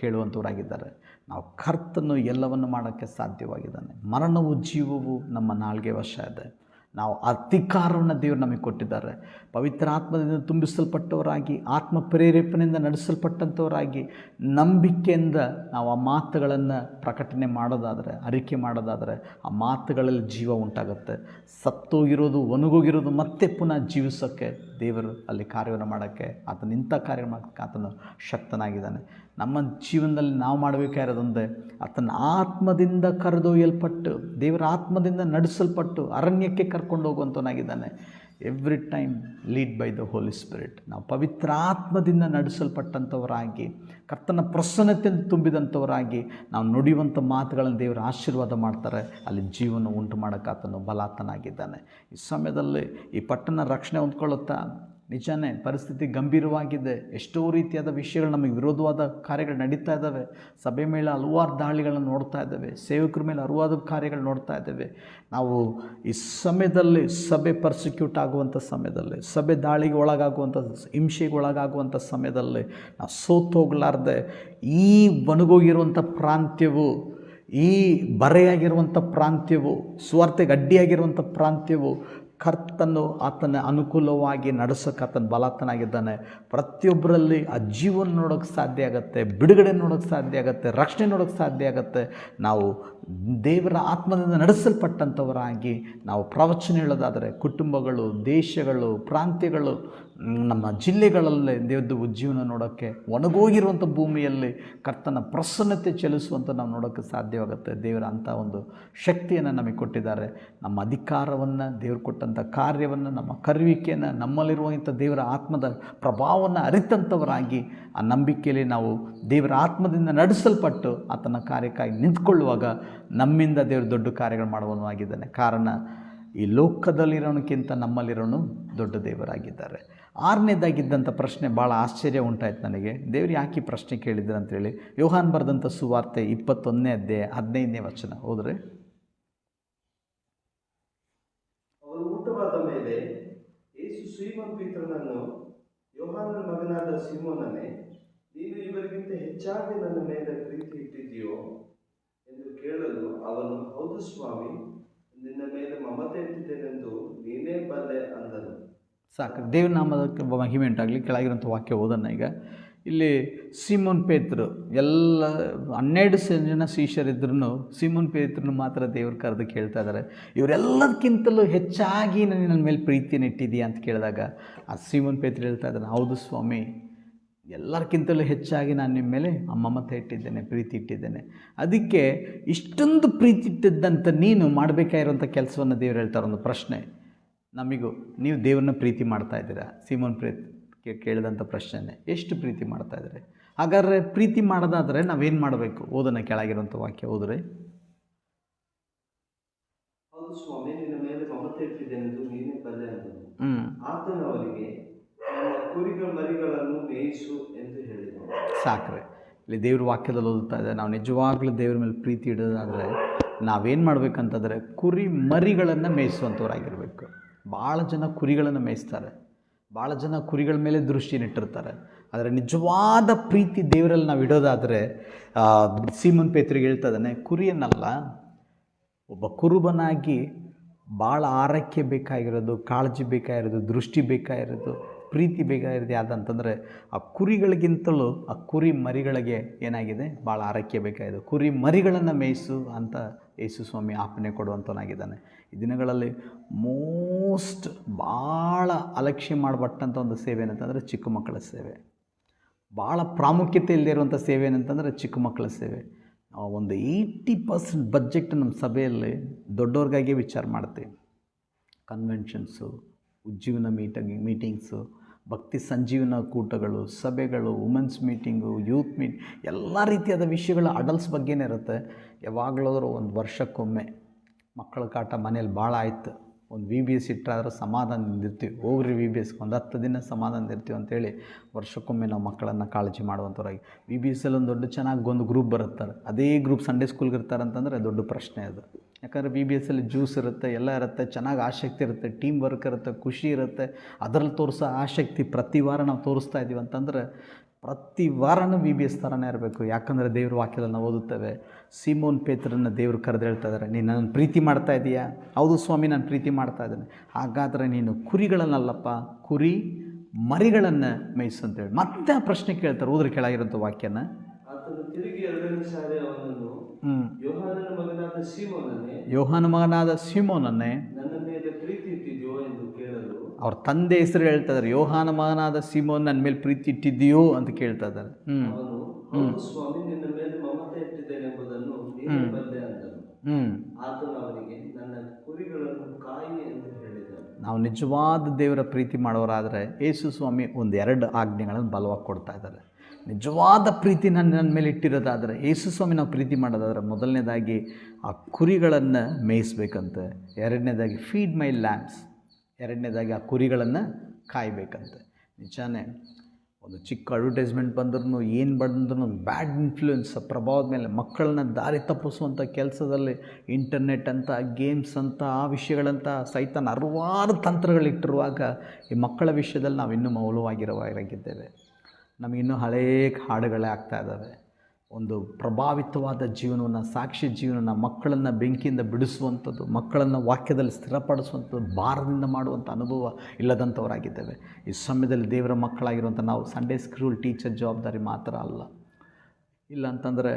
ಕೇಳುವಂಥವರಾಗಿದ್ದಾರೆ. ನಾವು ಕರ್ತನು ಎಲ್ಲವನ್ನು ಮಾಡೋಕ್ಕೆ ಸಾಧ್ಯವಾಗಿದ್ದಾನೆ. ಮರಣವು ಜೀವವು ನಮ್ಮ ನಾಲ್ಗೆ ವಶ ಇದೆ. ನಾವು ಅಧಿಕಾರವನ್ನು ದೇವರು ನಮಗೆ ಕೊಟ್ಟಿದ್ದಾರೆ. ಪವಿತ್ರ ಆತ್ಮದಿಂದ ತುಂಬಿಸಲ್ಪಟ್ಟವರಾಗಿ, ಆತ್ಮ ಪ್ರೇರೇಪಣೆಯಿಂದ ನಡೆಸಲ್ಪಟ್ಟಂಥವರಾಗಿ, ನಂಬಿಕೆಯಿಂದ ನಾವು ಆ ಮಾತುಗಳನ್ನು ಪ್ರಕಟಣೆ ಮಾಡೋದಾದರೆ, ಅರಿಕೆ ಮಾಡೋದಾದರೆ, ಆ ಮಾತುಗಳಲ್ಲಿ ಜೀವ ಉಂಟಾಗುತ್ತೆ. ಸತ್ತೋಗಿರೋದು, ಒಣಗೋಗಿರೋದು ಮತ್ತೆ ಪುನಃ ಜೀವಿಸೋಕ್ಕೆ ದೇವರು ಅಲ್ಲಿ ಕಾರ್ಯವನ್ನು ಮಾಡೋಕ್ಕೆ, ಆತನ ಇಂಥ ಕಾರ್ಯ ಮಾಡೋಕ್ಕೆ ಆತನು ಶಕ್ತನಾಗಿದ್ದಾನೆ. ನಮ್ಮ ಜೀವನದಲ್ಲಿ ನಾವು ಮಾಡಬೇಕಾಗಿರೋದಂದರೆ, ಆತನ ಆತ್ಮದಿಂದ ಕರೆದೊಯ್ಯಲ್ಪಟ್ಟು, ದೇವರ ಆತ್ಮದಿಂದ ನಡೆಸಲ್ಪಟ್ಟು ಅರಣ್ಯಕ್ಕೆ ಕರ್ಕೊಂಡು ಹೋಗುವಂಥವನಾಗಿದ್ದಾನೆ. Every time lead by the holy spirit. ನಾವು ಪವಿತ್ರ ಆತ್ಮದಿಂದ ನಡೆಸಲ್ಪಟ್ಟಂಥವರಾಗಿ, ಕರ್ತನ ಪ್ರಸನ್ನತೆಯನ್ನು ತುಂಬಿದಂಥವರಾಗಿ ನಾವು ನುಡಿಯುವಂಥ ಮಾತುಗಳನ್ನು ದೇವರು ಆಶೀರ್ವಾದ ಮಾಡ್ತಾರೆ. ಅಲ್ಲಿ ಜೀವನ ಉಂಟು ಮಾಡೋಕ್ಕೆ ಆತನು ಬಲಾತನಾಗಿದ್ದಾನೆ. ಈ ಸಮಯದಲ್ಲಿ ಈ ಪಟ್ಟಣ ರಕ್ಷಣೆ ಹೊಂದ್ಕೊಳ್ಳುತ್ತಾ ನಿಜನೇ, ಪರಿಸ್ಥಿತಿ ಗಂಭೀರವಾಗಿದೆ. ಎಷ್ಟೋ ರೀತಿಯಾದ ವಿಷಯಗಳು, ನಮಗೆ ವಿರೋಧವಾದ ಕಾರ್ಯಗಳು ನಡೀತಾ ಇದ್ದಾವೆ. ಸಭೆ ಮೇಲೆ ಹಲವಾರು ದಾಳಿಗಳನ್ನು ನೋಡ್ತಾ ಇದ್ದೇವೆ. ಸೇವಕರ ಮೇಲೆ ಹಲವಾರು ಕಾರ್ಯಗಳು ನೋಡ್ತಾ ಇದ್ದೇವೆ. ನಾವು ಈ ಸಮಯದಲ್ಲಿ, ಸಭೆ ಪರ್ಸಿಕ್ಯೂಟ್ ಆಗುವಂಥ ಸಮಯದಲ್ಲಿ, ಸಭೆ ದಾಳಿಗೆ ಒಳಗಾಗುವಂಥ, ಹಿಂಸೆಗೆ ಒಳಗಾಗುವಂಥ ಸಮಯದಲ್ಲಿ ನಾವು ಸೋತು ಹೋಗಲಾರ್ದೆ, ಈ ಒಣಗೋಗಿರುವಂಥ ಪ್ರಾಂತ್ಯವು, ಈ ಬರೆಯಾಗಿರುವಂಥ ಪ್ರಾಂತ್ಯವು, ಸ್ವಾರ್ಥಕ್ಕೆ ಅಡ್ಡಿಯಾಗಿರುವಂಥ ಪ್ರಾಂತ್ಯವು ಕರ್ತನು ಆತನ ಅನುಕೂಲವಾಗಿ ನಡೆಸೋಕೆ ಆತನ ಬಲಾತನಾಗಿದ್ದಾನೆ. ಪ್ರತಿಯೊಬ್ಬರಲ್ಲಿ ಆ ಜೀವನ ನೋಡೋಕ್ಕೆ ಸಾಧ್ಯ ಆಗುತ್ತೆ, ಬಿಡುಗಡೆ ನೋಡೋಕ್ಕೆ ಸಾಧ್ಯ ಆಗುತ್ತೆ, ರಕ್ಷಣೆ ನೋಡೋಕ್ಕೆ ಸಾಧ್ಯ ಆಗುತ್ತೆ. ನಾವು ದೇವರ ಆತ್ಮದಿಂದ ನಡೆಸಲ್ಪಟ್ಟಂಥವರಾಗಿ ನಾವು ಪ್ರವಚನ ಹೇಳೋದಾದರೆ, ಕುಟುಂಬಗಳು, ದೇಶಗಳು, ಪ್ರಾಂತ್ಯಗಳು, ನಮ್ಮ ಜಿಲ್ಲೆಗಳಲ್ಲಿ ದೇವ್ರದ್ದು ಜೀವನ ನೋಡೋಕ್ಕೆ, ಒಣಗೋಗಿರುವಂಥ ಭೂಮಿಯಲ್ಲಿ ಕರ್ತನ ಪ್ರಸನ್ನತೆ ಚಲಿಸುವಂಥ ನಾವು ನೋಡೋಕ್ಕೆ ಸಾಧ್ಯವಾಗುತ್ತೆ. ದೇವರ ಅಂಥ ಒಂದು ಶಕ್ತಿಯನ್ನು ನಮಗೆ ಕೊಟ್ಟಿದ್ದಾರೆ. ನಮ್ಮ ಅಧಿಕಾರವನ್ನು, ದೇವರು ಕೊಟ್ಟಂಥ ಕಾರ್ಯವನ್ನು, ನಮ್ಮ ಕರುವಿಕೆಯನ್ನು, ನಮ್ಮಲ್ಲಿರುವಂಥ ದೇವರ ಆತ್ಮದ ಪ್ರಭಾವವನ್ನು ಅರಿತಂಥವರಾಗಿ ಆ ನಂಬಿಕೆಯಲ್ಲಿ ನಾವು ದೇವರ ಆತ್ಮದಿಂದ ನಡೆಸಲ್ಪಟ್ಟು ಆತನ ಕಾರ್ಯಕ್ಕಾಗಿ ನಿಂತ್ಕೊಳ್ಳುವಾಗ ನಮ್ಮಿಂದ ದೇವರು ದೊಡ್ಡ ಕಾರ್ಯಗಳು ಮಾಡುವವನಾಗಿದ್ದಾನೆ. ಕಾರಣ ಈ ಲೋಕದಲ್ಲಿರೋಣಕ್ಕಿಂತ ನಮ್ಮಲ್ಲಿರೋನು ದೊಡ್ಡ ದೇವರಾಗಿದ್ದಾರೆ. 6ನೇದಾಗಿದ್ದಂಥ ಪ್ರಶ್ನೆ ಭಾಳ ಆಶ್ಚರ್ಯ ಉಂಟಾಯ್ತು ನನಗೆ. ದೇವರು ಯಾಕೆ ಪ್ರಶ್ನೆ ಕೇಳಿದ್ರು ಅಂತೇಳಿ ಯೋಹಾನ್ ಬರೆದಂಥ ಸುವಾರ್ತೆ 21ನೇ ಅಧ್ಯಾಯ 15ನೇ ವಚನ ಹೋದರೆ, ಅವರು ಊಟವಾದ ಮೇಲೆ ಯೇಸು ಸೀಮೋನ್ ಪೇತ್ರನನ್ನು, ಯೋಹಾನನ ಮಗನಾದ ಸೀಮೋನನೇ, ನೀನು ಇವರಿಗಿಂತ ಹೆಚ್ಚಾಗಿ ನನ್ನ ಮೇಲೆ ಪ್ರೀತಿ ಇಟ್ಟಿದ್ದೀಯೋ ಎಂದು ಕೇಳಲು ಅವನು, ಹೌದು ಸ್ವಾಮಿ, ನಿನ್ನ ಮೇಲೆ ಮಮತೆ ಇಟ್ಟಿದ್ದೇನೆಂದು ನೀನೇ ಬಲ್ಲೆ ಅಂದನು. ಸಾಕು, ದೇವನಾಮದ ಮಹಿಮೆ ಉಂಟಾಗಲಿ. ಕೆಳಗಿರುವಂಥ ವಾಕ್ಯ ಓದೋಣ ಈಗ. ಇಲ್ಲಿ ಸೀಮೋನ್ ಪೇತ್ರ, ಎಲ್ಲ 12 ಜನ ಶಿಷ್ಯರಿದ್ರೂ ಸೀಮೋನ್ ಪೇತ್ರನ ಮಾತ್ರ ದೇವ್ರು ಕರೆದು ಕೇಳ್ತಾ ಇದ್ದಾರೆ, ಇವರೆಲ್ಲದಕ್ಕಿಂತಲೂ ಹೆಚ್ಚಾಗಿ ನನ್ನ ಮೇಲೆ ಪ್ರೀತಿಯನ್ನು ಇಟ್ಟಿದೆಯಾ ಅಂತ ಕೇಳಿದಾಗ ಆ ಸೀಮೋನ್ ಪೇತ್ರ ಹೇಳ್ತಾ ಇದ್ದಾನೆ, ಹೌದು ಸ್ವಾಮಿ, ಎಲ್ಲರಿಗಿಂತಲೂ ಹೆಚ್ಚಾಗಿ ನಾನು ನಿಮ್ಮ ಮೇಲೆ ಮಮತೆ ಇಟ್ಟಿದ್ದೇನೆ, ಪ್ರೀತಿ ಇಟ್ಟಿದ್ದೇನೆ. ಅದಕ್ಕೆ ಇಷ್ಟೊಂದು ಪ್ರೀತಿ ಇಟ್ಟಿದ್ದಂಥ ನೀನು ಮಾಡಬೇಕಾಗಿರುವಂಥ ಕೆಲಸವನ್ನು ದೇವ್ರು ಹೇಳ್ತಾರೆ. ಒಂದು ಪ್ರಶ್ನೆ ನಮಗೂ, ನೀವು ದೇವ್ರನ್ನ ಪ್ರೀತಿ ಮಾಡ್ತಾಯಿದ್ದೀರಾ? ಸೀಮೋನ್ ಕೇಳಿದಂಥ ಪ್ರಶ್ನೆ, ಎಷ್ಟು ಪ್ರೀತಿ ಮಾಡ್ತಾಯಿದ್ದಾರೆ? ಹಾಗಾದರೆ ಪ್ರೀತಿ ಮಾಡೋದಾದರೆ ನಾವೇನು ಮಾಡಬೇಕು? ಓದೋಣ, ಕೆಳಗಿರುವಂಥ ವಾಕ್ಯ ಓದ್ರೆ, ಹೌದು ಸ್ವಾಮಿ, ನಿನ್ನ ಮೇಲೆ ಮಮತೆ ಇಟ್ಟಿದ್ದೇನೆಂದು ನೀನೇ ಬಲ್ಲೆ ಅಂದನು. ಆತನು ಅವರಿಗೆ, ನನ್ನ ಕುರಿಗಳ ಮರಿಗಳನ್ನು ಮೇಯಿಸು ಎಂದು ಹೇಳಿದನು. ಸಾಕ್ರೆ, ಇಲ್ಲಿ ದೇವ್ರ ವಾಕ್ಯದಲ್ಲಿ ಓದುತ್ತಾ ಇದೆ, ನಾವು ನಿಜವಾಗ್ಲೂ ದೇವ್ರ ಮೇಲೆ ಪ್ರೀತಿ ಇಡೋದಾದರೆ ನಾವೇನು ಮಾಡಬೇಕಂತಂದರೆ ಕುರಿ ಮರಿಗಳನ್ನು ಮೇಯಿಸುವಂಥವ್ರಾಗಿರಬೇಕು. ಭಾಳ ಜನ ಕುರಿಗಳನ್ನು ಮೇಯಿಸ್ತಾರೆ, ಭಾಳ ಜನ ಕುರಿಗಳ ಮೇಲೆ ದೃಷ್ಟಿನಿಟ್ಟಿರ್ತಾರೆ. ಆದರೆ ನಿಜವಾದ ಪ್ರೀತಿ ದೇವರಲ್ಲಿ ನಾವು ಇಡೋದಾದರೆ, ಸೀಮೋನ್ ಪೇತ್ರಿಗೆ ಹೇಳ್ತಾ ಇದ್ದಾನೆ, ಕುರಿಯನ್ನಲ್ಲ, ಒಬ್ಬ ಕುರುಬನಾಗಿ ಭಾಳ ಆರೈಕೆ ಬೇಕಾಗಿರೋದು, ಕಾಳಜಿ ಬೇಕಾಗಿರೋದು, ದೃಷ್ಟಿ ಬೇಕಾಗಿರೋದು, ಪ್ರೀತಿ ಬೇಕಾಗಿರೋದು ಯಾವುದಂತಂದರೆ ಆ ಕುರಿಗಳಿಗಿಂತಲೂ ಆ ಕುರಿ ಮರಿಗಳಿಗೆ ಏನಾಗಿದೆ, ಭಾಳ ಆರೈಕೆ ಬೇಕಾಗಿದೆ. ಕುರಿ ಮರಿಗಳನ್ನು ಮೇಯಿಸು ಅಂತ ಯೇಸು ಸ್ವಾಮಿ ಆಜ್ಞೆ ಕೊಡುವಂಥವನಾಗಿದ್ದಾನೆ. ಈ ದಿನಗಳಲ್ಲಿ ಮೋಸ್ಟ್ ಭಾಳ ಅಲಕ್ಷ್ಯ ಮಾಡಬಟ್ಟಂಥ ಒಂದು ಸೇವೆ ಏನಂತಂದರೆ ಚಿಕ್ಕ ಮಕ್ಕಳ ಸೇವೆ. ಭಾಳ ಪ್ರಾಮುಖ್ಯತೆ ಇಲ್ಲದೆ ಇರುವಂಥ ಸೇವೆ ಏನಂತಂದರೆ ಚಿಕ್ಕ ಮಕ್ಕಳ ಸೇವೆ. ಒಂದು 80% ಬಜೆಟ್ ನಮ್ಮ ಸಭೆಯಲ್ಲಿ ದೊಡ್ಡವ್ರಿಗಾಗಿಯೇ ವಿಚಾರ ಮಾಡ್ತೀವಿ. ಕನ್ವೆನ್ಷನ್ಸು, ಉಜ್ಜೀವನ ಮೀಟಿಂಗ್ಸು, ಭಕ್ತಿ ಸಂಜೀವನ ಕೂಟಗಳು, ಸಭೆಗಳು, ವುಮೆನ್ಸ್ ಮೀಟಿಂಗು, ಯೂತ್ ಎಲ್ಲ ರೀತಿಯಾದ ವಿಷಯಗಳು ಅಡಲ್ಟ್ಸ್ ಬಗ್ಗೆನೇ ಇರುತ್ತೆ. ಯಾವಾಗಲಾದರೂ ಒಂದು ವರ್ಷಕ್ಕೊಮ್ಮೆ ಮಕ್ಕಳ ಕಾಟ ಮನೇಲಿ ಭಾಳ ಆಯಿತು, ಒಂದು VBS ಇಟ್ಟಾದ್ರೆ ಸಮಾಧಾನದಿಂದ ಇರ್ತೀವಿ. ಹೋಗ್ರಿ VBS ಒಂದು 10 ದಿನ ಸಮಾಧಾನದಿಂದ ಇರ್ತೀವಿ ಅಂತೇಳಿ ವರ್ಷಕ್ಕೊಮ್ಮೆ ನಾವು ಮಕ್ಕಳನ್ನು ಕಾಳಜಿ ಮಾಡುವಂಥವ್ರಾಗಿ VBSಲ್ಲಿ ಒಂದು ದೊಡ್ಡ ಚೆನ್ನಾಗಿ ಒಂದು ಗ್ರೂಪ್ ಬರುತ್ತಾರೆ. ಅದೇ ಗ್ರೂಪ್ ಸಂಡೇ ಸ್ಕೂಲ್ಗೆ ಇರ್ತಾರೆ ಅಂತಂದರೆ ದೊಡ್ಡ ಪ್ರಶ್ನೆ ಅದು. ಯಾಕಂದರೆ VBSಲ್ಲಿ ಜ್ಯೂಸ್ ಇರುತ್ತೆ, ಎಲ್ಲ ಇರುತ್ತೆ, ಚೆನ್ನಾಗಿ ಆಸಕ್ತಿ ಇರುತ್ತೆ, ಟೀಮ್ ವರ್ಕ್ ಇರುತ್ತೆ, ಖುಷಿ ಇರುತ್ತೆ. ಅದರಲ್ಲಿ ತೋರಿಸೋ ಆಸಕ್ತಿ ಪ್ರತಿ ವಾರ ನಾವು ತೋರಿಸ್ತಾ ಇದ್ದೀವಿ ಅಂತಂದರೆ ಪ್ರತಿ ವಾರನೂ VBS ಥರನೇ ಇರಬೇಕು. ಯಾಕಂದರೆ ದೇವ್ರ ವಾಕ್ಯದಲ್ಲಿ ನಾವು ಓದುತ್ತೇವೆ, ಸೀಮೋನ್ ಪೇತ್ರನ ದೇವರು ಕರೆದು ಹೇಳ್ತಾ ಇದ್ದಾರೆ, ನೀನು ನನ್ನ ಪ್ರೀತಿ ಮಾಡ್ತಾ ಇದೀಯಾ? ಹೌದು ಸ್ವಾಮಿ, ನಾನು ಪ್ರೀತಿ ಮಾಡ್ತಾ ಇದ್ದೇನೆ. ಹಾಗಾದರೆ ನೀನು ಕುರಿಗಳನ್ನಲ್ಲಪ್ಪ, ಕುರಿ ಮರಿಗಳನ್ನು ಮೇಯಿಸು ಅಂತೇಳಿ ಮತ್ತೆ ಆ ಪ್ರಶ್ನೆ ಕೇಳ್ತಾರೆ. ಓದ್ರೆ ಕೆಳಗಿರೋಂಥ ವಾಕ್ಯನ. ಆತನು ತಿರುಗಿ 2ನೇ ಸಾರಿ ಅವನನ್ನು, ಯೋಹಾನನ ಮಗನಾದ ಸೀಮೋನನ್ನೇ, ನನ್ನ ಮೇಲೆ ಪ್ರೀತಿ ಇಟ್ಟಿದೆಯೋ ಎಂದು ಕೇಳಲು, ಅವ್ರ ತಂದೆ ಹೆಸರು ಹೇಳ್ತಾ ಇದ್ದಾರೆ, ಯೋಹಾನ ಮಗನಾದ ಸೀಮೋನ್ ನನ್ನ ಮೇಲೆ ಪ್ರೀತಿ ಇಟ್ಟಿದೆಯೋ ಅಂತ ಕೇಳ್ತಾ ಇದ್ದಾರೆ. ಸ್ವಾಮಿ, ನಿನ್ನ ಮೇಲೆ ಮಮತೆ ಇಟ್ಟಿದ್ದೇನೆಂಬುದನ್ನು ನೀನೇ ಬಲ್ಲೆ ಅಂದನು. ಆತನು ಅವನಿಗೆ, ನನ್ನ ಕುರಿಗಳನ್ನು ಕಾಯಿ ಎಂದು ಹೇಳಿದನು. ನಾವು ನಿಜವಾದ ದೇವರ ಪ್ರೀತಿ ಮಾಡೋರಾದರೆ ಯೇಸು ಸ್ವಾಮಿ 1-2 ಆಜ್ಞೆಗಳನ್ನು ಬಲವಾಗಿ ಕೊಡ್ತಾ ಇದ್ದಾರೆ. ನಿಜವಾದ ಪ್ರೀತಿ ನನ್ನ ಮೇಲೆ ಇಟ್ಟಿರೋದಾದರೆ, ಯೇಸು ಸ್ವಾಮಿ ನಾವು ಪ್ರೀತಿ ಮಾಡೋದಾದರೆ, ಮೊದಲನೇದಾಗಿ ಆ ಕುರಿಗಳನ್ನು ಮೇಯಿಸ್ಬೇಕಂತೆ. 2ನೇದಾಗಿ ಫೀಡ್ ಮೈ ಲ್ಯಾಂಬ್ಸ್, 2ನೇದಾಗಿ ಆ ಕುರಿಗಳನ್ನು ಕಾಯಬೇಕಂತೆ. ನಿಜಾನೇ ಒಂದು ಚಿಕ್ಕ ಅಡ್ವರ್ಟೈಸ್ಮೆಂಟ್ ಬಂದ್ರೂ ಏನು ಬಂದ್ರೂ ಬ್ಯಾಡ್ ಇನ್ಫ್ಲೂಯೆನ್ಸ್ ಪ್ರಭಾವದ ಮೇಲೆ ಮಕ್ಕಳನ್ನ ದಾರಿ ತಪ್ಪಿಸುವಂಥ ಕೆಲಸದಲ್ಲಿ ಇಂಟರ್ನೆಟ್ ಅಂತ, ಗೇಮ್ಸ್ ಅಂತ, ಆ ವಿಷಯಗಳಂತ ಸೈತಾನ ಹಲವಾರು ತಂತ್ರಗಳಿಟ್ಟಿರುವಾಗ ಈ ಮಕ್ಕಳ ವಿಷಯದಲ್ಲಿ ನಾವು ಇನ್ನೂ ಮೌಲ್ಯವಾಗಿರುವಾಗಿದ್ದೇವೆ. ನಮಗಿನ್ನೂ ಹಳೇ ಹಾಡುಗಳೇ ಆಗ್ತಾಯಿದ್ದಾವೆ. ಒಂದು ಪ್ರಭಾವಿತವಾದ ಜೀವನವನ್ನು, ಸಾಕ್ಷಿ ಜೀವನನ, ಮಕ್ಕಳನ್ನು ಬೆಂಕಿಯಿಂದ ಬಿಡಿಸುವಂಥದ್ದು, ಮಕ್ಕಳನ್ನು ವಾಕ್ಯದಲ್ಲಿ ಸ್ಥಿರಪಡಿಸುವಂಥದ್ದು, ಭಾರದಿಂದ ಮಾಡುವಂಥ ಅನುಭವ ಇಲ್ಲದಂಥವರಾಗಿದ್ದೇವೆ. ಈ ಸಮಯದಲ್ಲಿ ದೇವರ ಮಕ್ಕಳಾಗಿರುವಂಥ ನಾವು ಸಂಡೇ ಸ್ಕೂಲ್ ಟೀಚರ್ ಜವಾಬ್ದಾರಿ ಮಾತ್ರ ಅಲ್ಲ, ಇಲ್ಲ ಅಂತಂದರೆ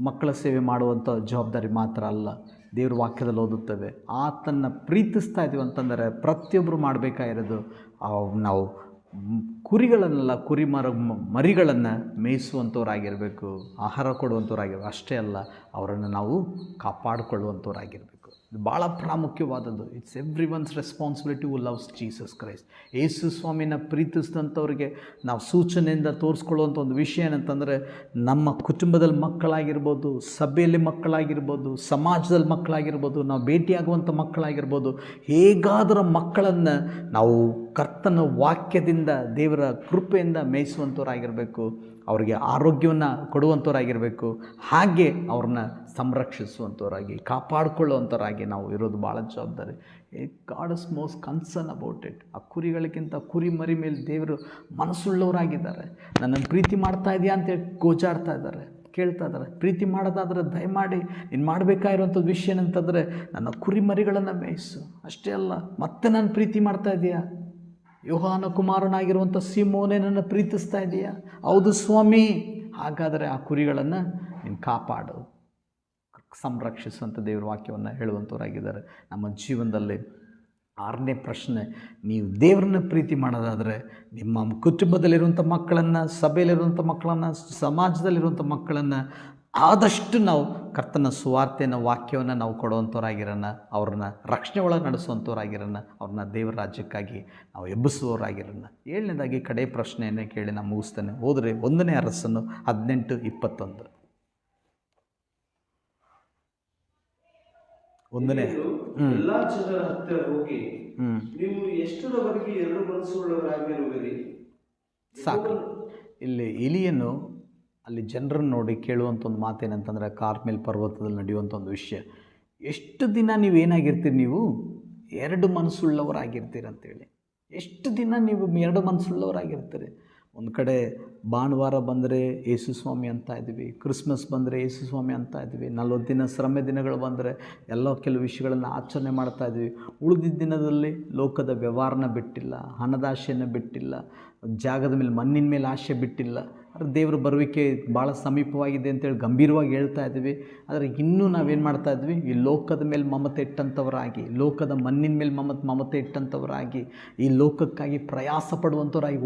ಮಕ್ಕಳ ಸೇವೆ ಮಾಡುವಂಥ ಜವಾಬ್ದಾರಿ ಮಾತ್ರ ಅಲ್ಲ. ದೇವ್ರ ವಾಕ್ಯದಲ್ಲಿ ಓದುತ್ತೇವೆ, ಆತನ್ನು ಪ್ರೀತಿಸ್ತಾ ಇದ್ದೀವಿ ಅಂತಂದರೆ ಪ್ರತಿಯೊಬ್ಬರು ಮಾಡಬೇಕಾಗಿರೋದು ನಾವು ಕುರಿಗಳನ್ನೆಲ್ಲ ಮರಿಗಳನ್ನು ಮೇಯಿಸುವಂಥವ್ರಾಗಿರಬೇಕು, ಆಹಾರ ಕೊಡುವಂಥವ್ರಾಗಿರ್ಬೇಕು. ಅಷ್ಟೇ ಅಲ್ಲ, ಅವರನ್ನು ನಾವು ಕಾಪಾಡಿಕೊಳ್ಳುವಂಥವ್ರಾಗಿರಬೇಕು. ಇದು ಭಾಳ ಪ್ರಾಮುಖ್ಯವಾದದ್ದು. It's everyone's responsibility who loves Jesus Christ. ಯೇಸು ಸ್ವಾಮಿನ ಪ್ರೀತಿಸಿದಂಥವ್ರಿಗೆ ನಾವು ಸೂಚನೆಯಿಂದ ತೋರಿಸ್ಕೊಳ್ಳುವಂಥ ಒಂದು ವಿಷಯ ಏನಂತಂದರೆ, ನಮ್ಮ ಕುಟುಂಬದಲ್ಲಿ ಮಕ್ಕಳಾಗಿರ್ಬೋದು, ಸಭೆಯಲ್ಲಿ ಮಕ್ಕಳಾಗಿರ್ಬೋದು, ಸಮಾಜದಲ್ಲಿ ಮಕ್ಕಳಾಗಿರ್ಬೋದು, ನಾವು ಭೇಟಿಯಾಗುವಂಥ ಮಕ್ಕಳಾಗಿರ್ಬೋದು, ಹೇಗಾದರೂ ಮಕ್ಕಳನ್ನು ನಾವು ಕರ್ತನ ವಾಕ್ಯದಿಂದ, ದೇವರ ಕೃಪೆಯಿಂದ ಮೇಯಿಸುವಂಥವ್ರಾಗಿರಬೇಕು, ಅವರಿಗೆ ಆರೋಗ್ಯವನ್ನು ಕೊಡುವಂಥವ್ರಾಗಿರಬೇಕು. ಹಾಗೆ ಅವ್ರನ್ನ ಸಂರಕ್ಷಿಸುವಂಥವ್ರಾಗಿ, ಕಾಪಾಡಿಕೊಳ್ಳುವಂಥವ್ರಾಗಿ ನಾವು ಇರೋದು ಭಾಳ ಜವಾಬ್ದಾರಿ. God is most concern about it. ಆ ಕುರಿಗಳಿಗಿಂತ ಕುರಿ ಮರಿ ಮೇಲೆ ದೇವರು ಮನಸ್ಸುಳ್ಳವರಾಗಿದ್ದಾರೆ. ನನ್ನನ್ನು ಪ್ರೀತಿ ಮಾಡ್ತಾ ಇದೆಯಾ ಅಂತೇಳಿ ಗೋಜಾಡ್ತಾ ಇದ್ದಾರೆ, ಕೇಳ್ತಾ ಇದ್ದಾರೆ. ಪ್ರೀತಿ ಮಾಡೋದಾದರೆ ದಯಮಾಡಿ ನೀನು ಮಾಡಬೇಕಾಗಿರುವಂಥದ್ದು ವಿಷಯ ಏನಂತಂದರೆ, ನನ್ನ ಕುರಿ ಮರಿಗಳನ್ನು ಮೇಯಿಸು. ಅಷ್ಟೇ ಅಲ್ಲ, ಮತ್ತೆ ನಾನು ಪ್ರೀತಿ ಮಾಡ್ತಾ ಇದೆಯಾ? ಯೋಹಾನ ಕುಮಾರನಾಗಿರುವಂಥ ಸೀಮೋನೇ ನನ್ನ ಪ್ರೀತಿಸ್ತಾ ಇದೆಯಾ? ಹೌದು ಸ್ವಾಮಿ. ಹಾಗಾದರೆ ಆ ಕುರಿಗಳನ್ನು ನೀನು ಕಾಪಾಡು, ಸಂರಕ್ಷಿಸುವಂಥ ದೇವರ ವಾಕ್ಯವನ್ನು ಹೇಳುವಂಥವರಾಗಿದ್ದಾರೆ. ನಮ್ಮ ಜೀವನದಲ್ಲಿ 6ನೇ ಪ್ರಶ್ನೆ, ನೀವು ದೇವರನ್ನ ಪ್ರೀತಿ ಮಾಡೋದಾದರೆ ನಿಮ್ಮ ಕುಟುಂಬದಲ್ಲಿರುವಂಥ ಮಕ್ಕಳನ್ನು, ಸಭೆಯಲ್ಲಿರುವಂಥ ಮಕ್ಕಳನ್ನು, ಸಮಾಜದಲ್ಲಿರುವಂಥ ಮಕ್ಕಳನ್ನು ಆದಷ್ಟು ನಾವು ಕರ್ತನ ಸುವಾರ್ತೆಯನ್ನು, ವಾಕ್ಯವನ್ನು ನಾವು ಕೊಡುವಂಥವ್ರಾಗಿರೋಣ, ಅವ್ರನ್ನ ರಕ್ಷಣೆ ಒಳಗೆ ನಡೆಸುವಂಥವ್ರಾಗಿರೋಣ, ಅವ್ರನ್ನ ದೇವರ ರಾಜ್ಯಕ್ಕಾಗಿ ನಾವು ಎಬ್ಬಿಸುವವರಾಗಿರೋಣ. 7ನೇದಾಗಿ ಕಡೆ ಪ್ರಶ್ನೆಯನ್ನೇ ಕೇಳಿ ನಾನು ಮುಗಿಸ್ತೇನೆ. ಹೋದರೆ 1ನೇ ಅರಸನು 18:21. 1ನೇ ಎಲ್ಲಾ ಜನರ ಹತ್ತಿರ ಹೋಗಿ, ನೀವು ಎಷ್ಟರವರೆಗೆ ಎರಡು ಮನಸ್ಸುಳ್ಳವರಾಗಿರುವಿರಿ? ಸಾಕು. ಇಲ್ಲಿ ಎಲಿಯನು ಅಲ್ಲಿ ಜನರನ್ನು ನೋಡಿ ಕೇಳುವಂಥ ಒಂದು ಮಾತೇನಂತಂದರೆ, ಕಾರ್ಮೆಲ್ ಪರ್ವತದಲ್ಲಿ ನಡೆಯುವಂಥ ಒಂದು ವಿಷಯ, ಎಷ್ಟು ದಿನ ನೀವು ಏನಾಗಿರ್ತೀರಿ? ನೀವು 2 ಮನಸ್ಸುಳ್ಳವರಾಗಿರ್ತೀರಿ ಅಂತೇಳಿ. ಎಷ್ಟು ದಿನ ನೀವು 2 ಮನಸ್ಸುಳ್ಳವರಾಗಿರ್ತೀರಿ? ಒಂದು ಕಡೆ ಭಾನುವಾರ ಬಂದರೆ ಯೇಸು ಸ್ವಾಮಿ ಅಂತ ಇದ್ವಿ, ಕ್ರಿಸ್ಮಸ್ ಬಂದರೆ ಯೇಸು ಸ್ವಾಮಿ ಅಂತ ಇದ್ವಿ, 40 ದಿನ ಶ್ರಮೆ ದಿನಗಳು ಬಂದರೆ ಎಲ್ಲ ಕೆಲವು ವಿಷಯಗಳನ್ನು ಆಚರಣೆ ಮಾಡ್ತಾಯಿದ್ವಿ. ಉಳಿದಿದ್ದ ದಿನದಲ್ಲಿ ಲೋಕದ ವ್ಯವಹಾರನ ಬಿಟ್ಟಿಲ್ಲ, ಹಣದ ಆಶೆಯನ್ನು ಬಿಟ್ಟಿಲ್ಲ, ಜಾಗದ ಮೇಲೆ ಮಣ್ಣಿನ ಮೇಲೆ ಆಶೆ ಬಿಟ್ಟಿಲ್ಲ. ಆದರೆ ದೇವ್ರ ಬರುವಿಕೆ ಭಾಳ ಸಮೀಪವಾಗಿದೆ ಅಂತೇಳಿ ಗಂಭೀರವಾಗಿ ಹೇಳ್ತಾ ಇದ್ವಿ. ಆದರೆ ಇನ್ನೂ ನಾವೇನು ಮಾಡ್ತಾಯಿದ್ವಿ? ಈ ಲೋಕದ ಮೇಲೆ ಮಮತೆ ಇಟ್ಟಂಥವರಾಗಿ, ಲೋಕದ ಮಣ್ಣಿನ ಮೇಲೆ ಮಮತೆ ಇಟ್ಟಂಥವರಾಗಿ, ಈ ಲೋಕಕ್ಕಾಗಿ ಪ್ರಯಾಸ ಪಡುವಂಥವ್ರಾಗಿ,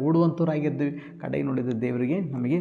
ಓಡುವಂಥವ್ರಾಗಿದ್ವಿ. ಕಡೆಗೆ ನೋಡಿದರೆ ದೇವರಿಗೆ ನಮಗೆ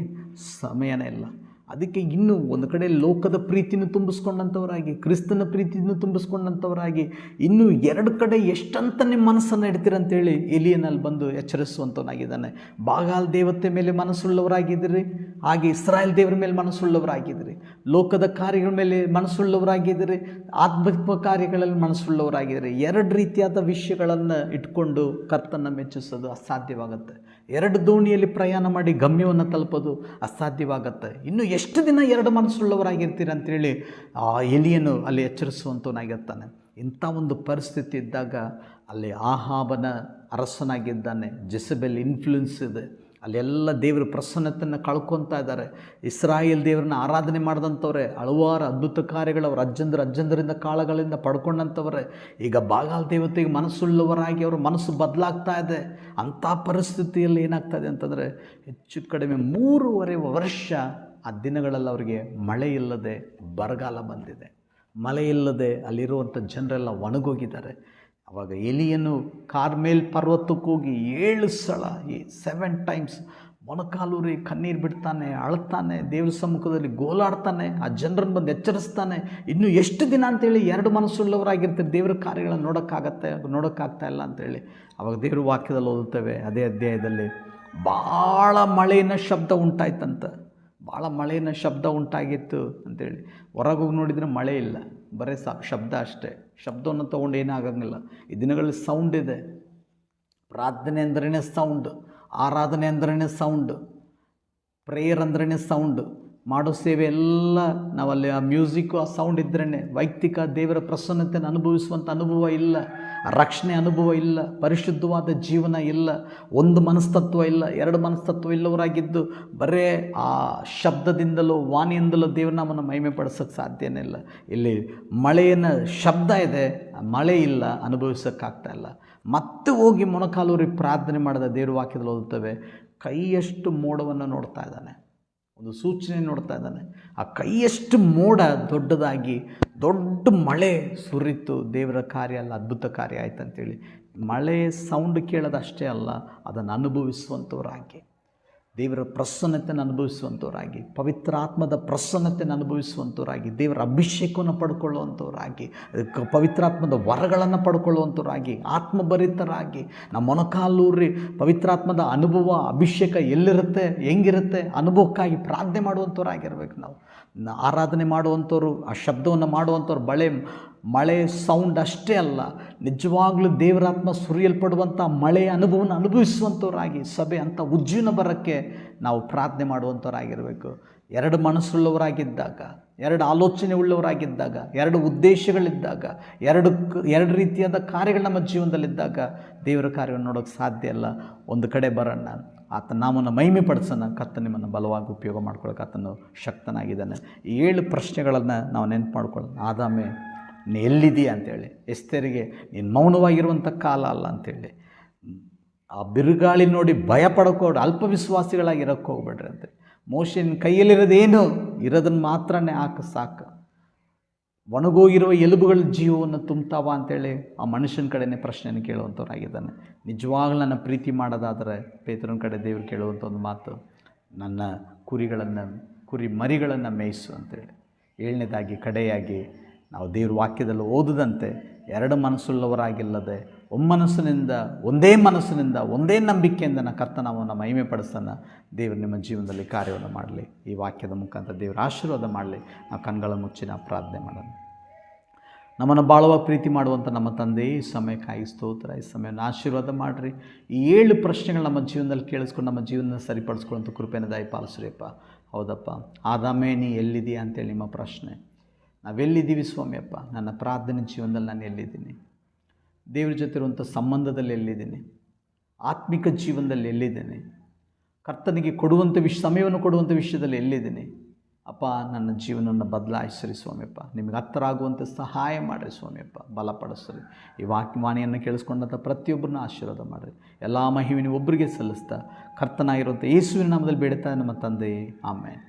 ಸಮಯನೇ ಇಲ್ಲ. ಅದಕ್ಕೆ ಇನ್ನೂ ಒಂದು ಕಡೆ ಲೋಕದ ಪ್ರೀತಿನೂ ತುಂಬಿಸ್ಕೊಂಡಂಥವರಾಗಿ, ಕ್ರಿಸ್ತನ ಪ್ರೀತಿನೂ ತುಂಬಿಸ್ಕೊಂಡಂಥವರಾಗಿ, ಇನ್ನೂ 2 ಕಡೆ ಎಷ್ಟಂತ ನಿಮ್ಮ ಮನಸ್ಸನ್ನು ಇಡ್ತೀರಂತೇಳಿ ಎಲಿಯನಲ್ಲಿ ಬಂದು ಎಚ್ಚರಿಸುವಂಥವನಾಗಿದ್ದಾನೆ. ಬಾಗಾಲ್ ದೇವತೆ ಮೇಲೆ ಮನಸ್ಸುಳ್ಳವರಾಗಿದ್ದೀರಿ, ಹಾಗೆ ಇಸ್ರಾಯೇಲ್ ದೇವರ ಮೇಲೆ ಮನಸ್ಸುಳ್ಳವರಾಗಿದ್ದೀರಿ, ಲೋಕದ ಕಾರ್ಯಗಳ ಮೇಲೆ ಮನಸ್ಸುಳ್ಳವರಾಗಿದ್ದೀರಿ, ಆತ್ಮಿಕ ಕಾರ್ಯಗಳಲ್ಲಿ ಮನಸ್ಸುಳ್ಳವರಾಗಿದ್ದೀರಿ. 2 ರೀತಿಯಾದ ವಿಷಯಗಳನ್ನು ಇಟ್ಕೊಂಡು ಕರ್ತನ ಮೆಚ್ಚಿಸೋದು ಅಸಾಧ್ಯವಾಗುತ್ತೆ. 2 ದೋಣಿಯಲ್ಲಿ ಪ್ರಯಾಣ ಮಾಡಿ ಗಮ್ಯವನ್ನು ತಲುಪೋದು ಅಸಾಧ್ಯವಾಗತ್ತೆ. ಇನ್ನು ಎಷ್ಟು ದಿನ 2 ಮನಸ್ಸುಳ್ಳವರಾಗಿರ್ತೀರ ಅಂಥೇಳಿ ಆ ಎಲಿಯನು ಅಲ್ಲಿ ಎಚ್ಚರಿಸುವಂಥವನಾಗಿರ್ತಾನೆ. ಇಂಥ ಒಂದು ಪರಿಸ್ಥಿತಿ ಇದ್ದಾಗ ಅಲ್ಲಿ ಆಹಾಬನ ಅರಸನಾಗಿದ್ದಾನೆ, ಜೆಸಬೆಲ್ ಇನ್ಫ್ಲೂಯೆನ್ಸ್ ಇದೆ, ಅಲ್ಲೆಲ್ಲ ದೇವರ ಪ್ರಸನ್ನತೆಯನ್ನು ಕಳ್ಕೊತಾ ಇದ್ದಾರೆ. ಇಸ್ರಾಯೇಲ್ ದೇವರನ್ನ ಆರಾಧನೆ ಮಾಡಿದಂಥವ್ರೆ, ಹಲವಾರು ಅದ್ಭುತ ಕಾರ್ಯಗಳು ಅವ್ರ ಅಜ್ಜಂದರಿಂದ ಕಾಲಗಳಿಂದ ಪಡ್ಕೊಂಡಂಥವ್ರೆ ಈಗ ಬಾಗಾಲ್ ದೇವತೆಗೆ ಮನಸ್ಸುಳ್ಳವರಾಗಿ ಅವರ ಮನಸ್ಸು ಬದಲಾಗ್ತಾ ಇದೆ. ಅಂಥ ಪರಿಸ್ಥಿತಿಯಲ್ಲಿ ಏನಾಗ್ತಾಯಿದೆ ಅಂತಂದರೆ, ಹೆಚ್ಚು ಕಡಿಮೆ 3.5 ವರ್ಷ ಆ ದಿನಗಳಲ್ಲಿ ಅವರಿಗೆ ಮಳೆ ಇಲ್ಲದೆ ಬರಗಾಲ ಬಂದಿದೆ. ಮಳೆ ಇಲ್ಲದೆ ಅಲ್ಲಿರುವಂಥ ಜನರೆಲ್ಲ ಒಣಗೋಗಿದ್ದಾರೆ. ಆವಾಗ ಎಲಿಯನು ಕಾರ್ಮೆಲ್ ಪರ್ವತಕ್ಕೆ ಹೋಗಿ 7 ಸಲ 7 ಟೈಮ್ಸ್ ಮೊಣಕಾಲೂರಿ ಕಣ್ಣೀರು ಬಿಡ್ತಾನೆ, ಅಳ್ತಾನೆ, ದೇವ್ರ ಸಮ್ಮುಖದಲ್ಲಿ ಗೋಲಾಡ್ತಾನೆ, ಆ ಜನರನ್ನು ಬಂದು ಎಚ್ಚರಿಸ್ತಾನೆ. ಇನ್ನು ಎಷ್ಟು ದಿನ ಅಂತೇಳಿ 2 ಮನಸ್ಸುಳ್ಳವರಾಗಿರ್ತಾರೆ, ದೇವ್ರ ಕಾರ್ಯಗಳನ್ನು ನೋಡೋಕ್ಕಾಗ್ತಾ ಇಲ್ಲ ಅಂತೇಳಿ. ಆವಾಗ ದೇವ್ರ ವಾಕ್ಯದಲ್ಲಿ ಓದುತ್ತೇವೆ, ಅದೇ ಅಧ್ಯಾಯದಲ್ಲಿ ಭಾಳ ಮಳೆಯ ಶಬ್ದ ಉಂಟಾಗಿತ್ತು ಅಂತೇಳಿ. ಹೊರಗೆ ಹೋಗಿ ನೋಡಿದರೆ ಮಳೆ ಇಲ್ಲ, ಬರೀ ಶಬ್ದ ಅಷ್ಟೇ. ಶಬ್ದವನ್ನು ತೊಗೊಂಡು ಏನಾಗಂಗಿಲ್ಲ. ಈ ದಿನಗಳಲ್ಲಿ ಸೌಂಡ್ ಇದೆ, ಪ್ರಾರ್ಥನೆ ಅಂದ್ರೇ ಸೌಂಡ್, ಆರಾಧನೆ ಅಂದ್ರೇ ಸೌಂಡ್, ಪ್ರೇಯರ್ ಅಂದ್ರೇ ಸೌಂಡ್, ಮಾಡೋ ಸೇವೆ ಎಲ್ಲ ನಾವಲ್ಲಿ ಆ ಮ್ಯೂಸಿಕ್ಕು ಆ ಸೌಂಡ್ ಇದ್ರೇ ವೈಯಕ್ತಿಕ ದೇವರ ಪ್ರಸನ್ನತೆಯನ್ನು ಅನುಭವಿಸುವಂಥ ಅನುಭವ ಇಲ್ಲ, ರಕ್ಷಣೆ ಅನುಭವ ಇಲ್ಲ, ಪರಿಶುದ್ಧವಾದ ಜೀವನ ಇಲ್ಲ, ಒಂದು ಮನಸ್ತತ್ವ ಇಲ್ಲ, ಎರಡು ಮನಸ್ತತ್ವ ಇಲ್ಲವರಾಗಿದ್ದು ಬರೇ ಆ ಶಬ್ದದಿಂದಲೋ ವಾಣಿಯಿಂದಲೋ ದೇವರನಾಮನ ಮಹಿಮೆ ಪಡಿಸೋಕ್ಕೆ ಸಾಧ್ಯನೇ ಇಲ್ಲ. ಇಲ್ಲಿ ಮಳೆಯ ಶಬ್ದ ಇದೆ, ಮಳೆ ಇಲ್ಲ, ಅನುಭವಿಸೋಕ್ಕಾಗ್ತಾ ಇಲ್ಲ. ಮತ್ತೆ ಹೋಗಿ ಮೊಣಕಾಲೂರಿ ಪ್ರಾರ್ಥನೆ ಮಾಡಿದ ದೇವ್ರ ವಾಕ್ಯದಲ್ಲಿ ಓದುತ್ತವೆ, ಕೈಯಷ್ಟು ಮೋಡವನ್ನು ನೋಡ್ತಾ ಇದ್ದಾನೆ, ಒಂದು ಸೂಚನೆ ನೋಡ್ತಾ ಇದ್ದಾನೆ. ಆ ಕೈಯಷ್ಟು ಮೋಡ ದೊಡ್ಡದಾಗಿ ದೊಡ್ಡ ಮಳೆ ಸುರಿತು, ದೇವರ ಕಾರ್ಯ ಅಲ್ಲ, ಅದ್ಭುತ ಕಾರ್ಯ ಆಯ್ತು ಅಂತೇಳಿ. ಮಳೆ ಸೌಂಡ್ ಕೇಳೋದಷ್ಟೇ ಅಲ್ಲ, ಅದನ್ನು ಅನುಭವಿಸುವಂಥವರಾಗಿ, ದೇವರ ಪ್ರಸನ್ನತೆಯನ್ನು ಅನುಭವಿಸುವಂಥವರಾಗಿ, ಪವಿತ್ರಾತ್ಮದ ಪ್ರಸನ್ನತೆಯನ್ನು ಅನುಭವಿಸುವಂಥವರಾಗಿ, ದೇವರ ಅಭಿಷೇಕವನ್ನು ಪಡ್ಕೊಳ್ಳುವಂಥವರಾಗಿ, ಪವಿತ್ರಾತ್ಮದ ವರಗಳನ್ನು ಪಡ್ಕೊಳ್ಳುವಂಥವರಾಗಿ, ಆತ್ಮಭರಿತರಾಗಿ, ನಮ್ಮ ಮೊಣಕಾಲೂರಿ ಪವಿತ್ರಾತ್ಮದ ಅನುಭವ ಅಭಿಷೇಕ ಎಲ್ಲಿರುತ್ತೆ, ಹೆಂಗಿರುತ್ತೆ, ಅನುಭವಕ್ಕಾಗಿ ಪ್ರಾರ್ಥನೆ ಮಾಡುವಂಥವ್ರಾಗಿರ್ಬೇಕು. ನಾವು ಆರಾಧನೆ ಮಾಡುವಂಥವ್ರು, ಆ ಶಬ್ದವನ್ನು ಮಾಡುವಂಥವ್ರು ಮಳೆ ಸೌಂಡ್ ಅಷ್ಟೇ ಅಲ್ಲ, ನಿಜವಾಗ್ಲೂ ದೇವರಾತ್ಮ ಸುರಿಯಲ್ಪಡುವಂಥ ಮಳೆಯ ಅನುಭವನ ಅನುಭವಿಸುವಂಥವ್ರಾಗಿ ಸಭೆ ಅಂಥ ಉಜ್ಜೀವನ ಬರೋಕ್ಕೆ ನಾವು ಪ್ರಾರ್ಥನೆ ಮಾಡುವಂಥವ್ರಾಗಿರಬೇಕು. ಎರಡು ಮನಸ್ಸುಳ್ಳವರಾಗಿದ್ದಾಗ, ಎರಡು ಆಲೋಚನೆ ಉಳ್ಳವರಾಗಿದ್ದಾಗ, ಎರಡು ಉದ್ದೇಶಗಳಿದ್ದಾಗ, ಎರಡು ರೀತಿಯಾದ ಕಾರ್ಯಗಳು ನಮ್ಮ ಜೀವನದಲ್ಲಿದ್ದಾಗ ದೇವರ ಕಾರ್ಯವನ್ನು ನೋಡೋಕ್ಕೆ ಸಾಧ್ಯ ಇಲ್ಲ. ಒಂದು ಕಡೆ ಬರೋಣ, ಆತ ನಾಮನ್ನು ಮಹಿಮೆ ಪಡಿಸೋಣ. ಕರ್ತ ನಿಮ್ಮನ್ನು ಬಲವಾಗಿ ಉಪಯೋಗ ಮಾಡ್ಕೊಳ್ಳೋಕೆ ಆತನು ಶಕ್ತನಾಗಿದ್ದಾನೆ. ಈ 7 ಪ್ರಶ್ನೆಗಳನ್ನು ನಾವು ನೆನಪು ಮಾಡ್ಕೊಳ್ಳೋಣ. ಆದಾಮೆ ನೀ ಎಲ್ಲಿದೆಯಾ ಅಂತೇಳಿ, ಎಸ್ತೇರಿಗೆ ನೀನು ಮೌನವಾಗಿರುವಂಥ ಕಾಲ ಅಲ್ಲ ಅಂಥೇಳಿ, ಆ ಬಿರುಗಾಳಿ ನೋಡಿ ಭಯ ಪಡ್ಕೋಡು, ಅಲ್ಪ ವಿಶ್ವಾಸಿಗಳಾಗಿ ಇರೋಕ್ಕೆ ಹೋಗ್ಬೇಡ್ರಿ ಅಂತೇಳಿ. ಮೋಶೆನ ಕೈಯಲ್ಲಿರೋದೇನು ಇರೋದನ್ನು ಮಾತ್ರನೇ ಸಾಕು. ಒಣಗೋಗಿರುವ ಎಲುಬುಗಳ ಜೀವವನ್ನು ತುಂಬ್ತಾವ ಅಂತೇಳಿ ಆ ಮನುಷ್ಯನ ಕಡೆನೇ ಪ್ರಶ್ನೆಯನ್ನು ಕೇಳುವಂಥವ್ರಾಗಿದ್ದಾನೆ. ನಿಜವಾಗ್ಲೂ ನನ್ನ ಪ್ರೀತಿ ಮಾಡೋದಾದರೆ ಪೇತ್ರನ ಕಡೆ ದೇವರು ಕೇಳುವಂಥ ಒಂದು ಮಾತು, ನನ್ನ ಕುರಿ ಮರಿಗಳನ್ನು ಮೇಯಿಸು ಅಂತೇಳಿ. 7ನೇದಾಗಿ ಕಡೆಯಾಗಿ ನಾವು ದೇವ್ರ ವಾಕ್ಯದಲ್ಲಿ ಓದದಂತೆ ಎರಡು ಮನಸ್ಸುಳ್ಳವರಾಗಿಲ್ಲದೆ ಒಮ್ಮನಸ್ಸಿನಿಂದ ಒಂದೇ ನಂಬಿಕೆಯಿಂದ ಕರ್ತನಾಮವನ್ನು ಮಹಿಮೆ ಪಡಿಸೋಣ. ದೇವರು ನಿಮ್ಮ ಜೀವನದಲ್ಲಿ ಕಾರ್ಯವನ್ನು ಮಾಡಲಿ. ಈ ವಾಕ್ಯದ ಮುಖಾಂತರ ದೇವರ ಆಶೀರ್ವಾದ ಮಾಡಲಿ. ನಾವು ಕಣ್ಗಳ ಮುಚ್ಚಿ ನಾವು ಪ್ರಾರ್ಥನೆ ಮಾಡೋಣ. ನಮ್ಮನ್ನು ಬಾಳುವ ಪ್ರೀತಿ ಮಾಡುವಂಥ ನಮ್ಮ ತಂದೆ, ಈ ಸಮಯಕ್ಕಾಗಿ ಸ್ತೋತ್ರ. ಈ ಸಮಯವನ್ನು ಆಶೀರ್ವಾದ ಮಾಡಿರಿ. ಈ 7 ಪ್ರಶ್ನೆಗಳು ನಮ್ಮ ಜೀವನದಲ್ಲಿ ಕೇಳಿಸ್ಕೊಂಡು ನಮ್ಮ ಜೀವನ ಸರಿಪಡಿಸ್ಕೊಳ್ಳುವಂಥ ಕೃಪೆಯನ್ನು ದಯಪಾಲಿಸ್ರಿಯಪ್ಪ. ಹೌದಪ್ಪ, ಆದಾಮೇ ನೀ ಎಲ್ಲಿದೆಯಾ ಅಂತೇಳಿ ನಿಮ್ಮ ಪ್ರಶ್ನೆ. ನಾವೆಲ್ಲಿದ್ದೀವಿ ಸ್ವಾಮಿಯಪ್ಪ? ನನ್ನ ಪ್ರಾರ್ಥನೆ ಜೀವನದಲ್ಲಿ ನಾನು ಎಲ್ಲಿದ್ದೀನಿ? ದೇವ್ರ ಜೊತೆ ಇರುವಂಥ ಸಂಬಂಧದಲ್ಲಿ ಎಲ್ಲಿದ್ದೀನಿ? ಆತ್ಮಿಕ ಜೀವನದಲ್ಲಿ ಎಲ್ಲಿದ್ದೀನಿ? ಕರ್ತನಿಗೆ ಕೊಡುವಂಥ ಸಮಯವನ್ನು ಕೊಡುವಂಥ ವಿಷಯದಲ್ಲಿ ಎಲ್ಲಿದ್ದೀನಿ? ಅಪ್ಪ, ನನ್ನ ಜೀವನವನ್ನು ಬದಲಾಯಿಸ್ರಿ ಸ್ವಾಮಿಯಪ್ಪ. ನಿಮಗೆ ಹತ್ತಿರ ಆಗುವಂತೆ ಸಹಾಯ ಮಾಡಿರಿ ಸ್ವಾಮಿಯಪ್ಪ. ಬಲಪಡಿಸ್ರಿ. ಈ ವಾಕ್ಯವಾಣಿಯನ್ನು ಕೇಳಿಸ್ಕೊಂಡಂಥ ಪ್ರತಿಯೊಬ್ಬರನ್ನ ಆಶೀರ್ವಾದ ಮಾಡಿರಿ. ಎಲ್ಲ ಮಹಿಮೆಯನ್ನು ಒಬ್ಬರಿಗೆ ಸಲ್ಲಿಸ್ತಾ ಕರ್ತನಾಗಿರುವಂಥ ಯೇಸುವಿನ ನಾಮದಲ್ಲಿ ಬೇಡ್ತಾ ನಮ್ಮ ತಂದೆಯೇ, ಆಮೇನ್.